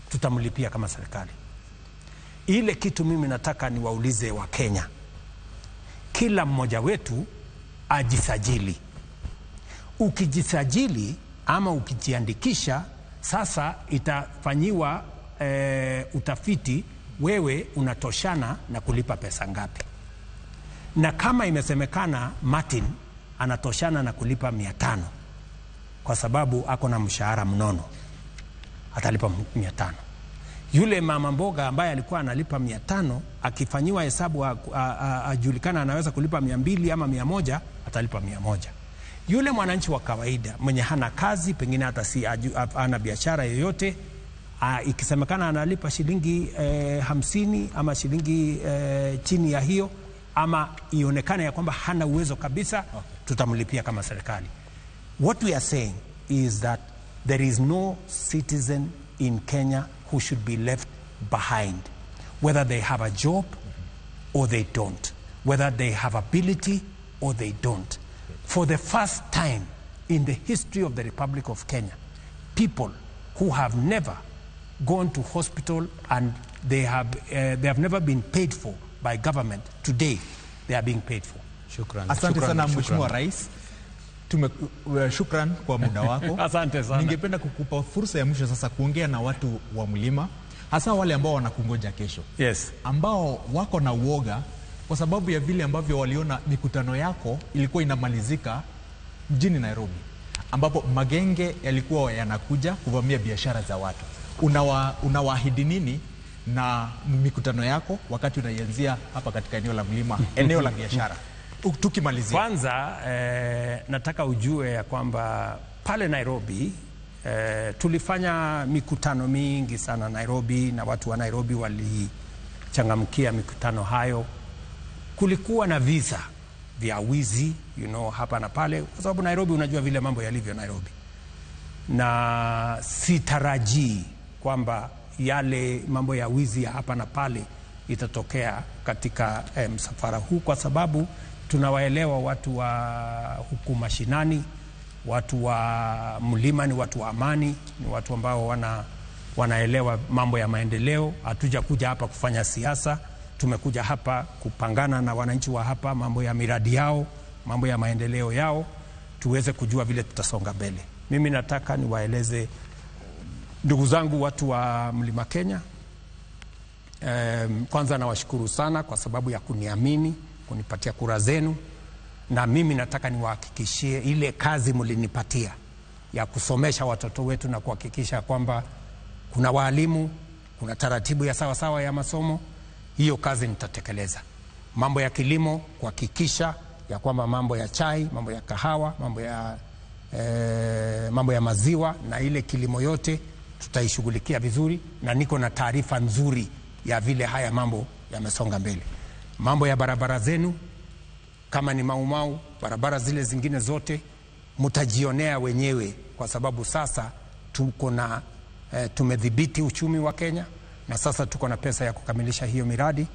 tutamlipia kama serikali. Ile kitu mimi nataka niwaulize wa Kenya, kila mmoja wetu ajisajili. Ukijisajili ama ukijiandikisha, sasa itafanyiwa utafiti, wewe unatoshana na kulipa pesa ngapi. Na kama imesemekana Martin anatoshana na kulipa 500 kwa sababu ako na mshahara mnono, atalipa 500. Yule mama mboga ambaye alikuwa analipa 500, akifanyiwa hesabu ajulikana anaweza kulipa 200 ama 100, atalipa 100. Yule mwananchi wa kawaida mwenye hana kazi, pengine hata si ana biashara yoyote, ikisemekana analipa shilingi 50 ama shilingi chini ya hiyo, ama ionekane ya kwamba hana uwezo kabisa, tutamlipia kama serikali. What we are saying is that there is no citizen in Kenya who should be left behind, whether they have a job or they don't, whether they have ability or they don't. For the first time in the history of the Republic of Kenya, people who have never gone to hospital and they have never been paid for by government, today they are being paid for. Shukran. Asante sana Mheshimiwa Rais. Shukran kwa muda wako. Asante sana. Ningependa kukupa fursa ya mwisho sasa kuongea na watu wa mlima, hasa wale ambao wanakungoja kesho. Yes. Ambao wako na uoga kwa sababu ya vile ambavyo waliona mikutano yako ilikuwa inamalizika mjini Nairobi, ambapo magenge yalikuwa yanakuja kuvamia biashara za watu. Unawaahidi nini na mikutano yako wakati unaianzia hapa katika eneo la mlima, eneo la biashara. Tukimalizia kwanza, nataka ujue ya kwamba pale Nairobi tulifanya mikutano mingi sana Nairobi, na watu wa Nairobi walichangamkia mikutano hayo. Kulikuwa na visa vya wizi hapa na pale, kwa sababu Nairobi, unajua vile mambo yalivyo Nairobi, na sitarajii kwamba yale mambo ya wizi ya hapa na pale itatokea katika msafara huu, kwa sababu tunawaelewa watu wa huku mashinani. Watu wa mlima ni watu wa amani, ni watu ambao wanaelewa mambo ya maendeleo. Hatuja kuja hapa kufanya siasa, tumekuja hapa kupangana na wananchi wa hapa, mambo ya miradi yao, mambo ya maendeleo yao, tuweze kujua vile tutasonga mbele. Mimi nataka niwaeleze ndugu zangu watu wa Mlima Kenya, kwanza nawashukuru sana kwa sababu ya kuniamini, kunipatia kura zenu, na mimi nataka niwahakikishie ile kazi mlinipatia ya kusomesha watoto wetu na kuhakikisha kwamba kuna walimu, kuna taratibu ya sawa sawa ya masomo, hiyo kazi nitatekeleza. Mambo ya kilimo, kuhakikisha ya kwamba mambo ya chai, mambo ya kahawa, mambo ya maziwa na ile kilimo yote tutaishughulikia vizuri, na niko na taarifa nzuri ya vile haya mambo yamesonga mbele. Mambo ya barabara zenu, kama ni Maumau, barabara zile zingine zote mtajionea wenyewe, kwa sababu sasa tuko na tumedhibiti uchumi wa Kenya, na sasa tuko na pesa ya kukamilisha hiyo miradi.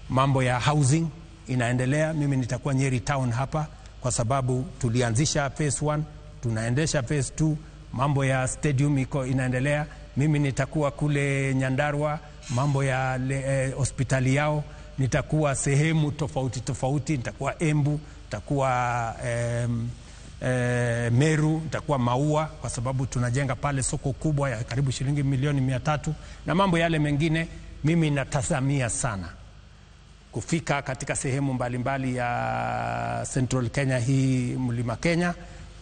Mambo ya housing inaendelea. Mimi nitakuwa Nyeri town hapa, kwa sababu tulianzisha phase 1, tunaendesha phase 2. Mambo ya stadium inaendelea. Mimi nitakuwa kule Nyandarua, mambo ya hospitali yao, nitakuwa sehemu tofauti tofauti, nitakuwa Embu, nitakuwa Meru, nitakuwa Maua, kwa sababu tunajenga pale soko kubwa ya karibu shilingi 300,000, na mambo yale mengine. Mimi natazamia sana kufika katika sehemu mbalimbali ya Central Kenya, hii Mlima Kenya,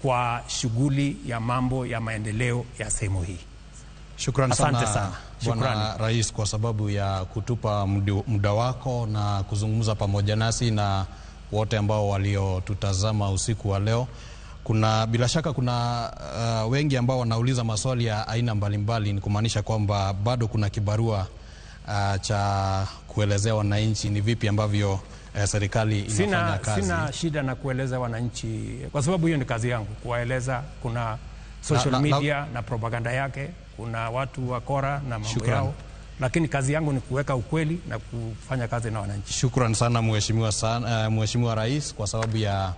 kwa shughuli ya mambo ya maendeleo ya sehemu hii. Shukrani sana Bwana Rais kwa sababu ya kutupa muda wako na kuzungumza pamoja nasi na wote ambao waliotutazama usiku wa leo. Bila shaka kuna wengi ambao wanauliza maswali ya aina mbalimbali, ni kumaanisha kwamba bado kuna kibarua cha kuelezea wananchi ni vipi ambavyo serikali inafanya kazi. Sina shida na kueleza wananchi, kwa sababu hiyo ni kazi yangu, kuwaeleza. Kuna social media na propaganda yake, kuna watu wa kora na mambo yao, lakini kazi yangu ni kuweka ukweli na kufanya kazi na wananchi. Shukran sana Mheshimiwa Rais kwa sababu ya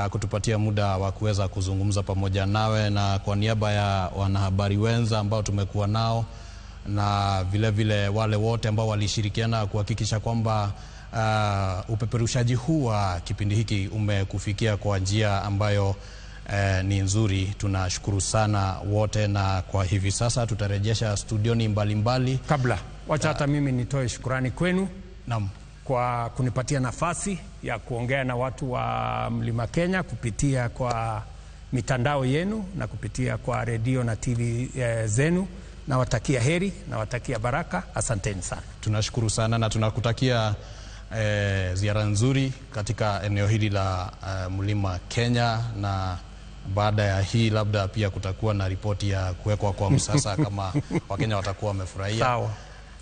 kutupatia muda wa kuweza kuzungumza pamoja nawe, na kwa niaba ya wanahabari wenza ambao tumekuwa nao, na vile wale wote ambao walishirikiana kuhakikisha kwamba upeperushaji huu wa kipindi hiki umekufikia kwa njia ambayo ni nzuri. Tunashukuru sana wote, na kwa hivi sasa tutarejesha studioni mbalimbali. Kabla wacha hata mimi nitoe shukrani kwenu kwa kunipatia nafasi ya kuongea na watu wa Mlima Kenya kupitia kwa mitandao yenu na kupitia kwa redio na TV zenu. Nawatakia heri, nawatakia baraka. Asanteni sana. Tunashukuru sana na tunakutakia ziara nzuri katika eneo hili la Mlima Kenya, na baada ya hii labda pia kutakuwa na ripoti ya kuwekwa kwa msasa kama Wakenya watakuwa wamefurahia. Sawa.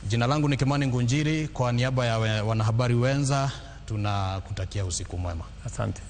Jina langu ni Kimani Ngunjiri, kwa niaba ya wanahabari wenza tunakutakia usiku mwema. Asante.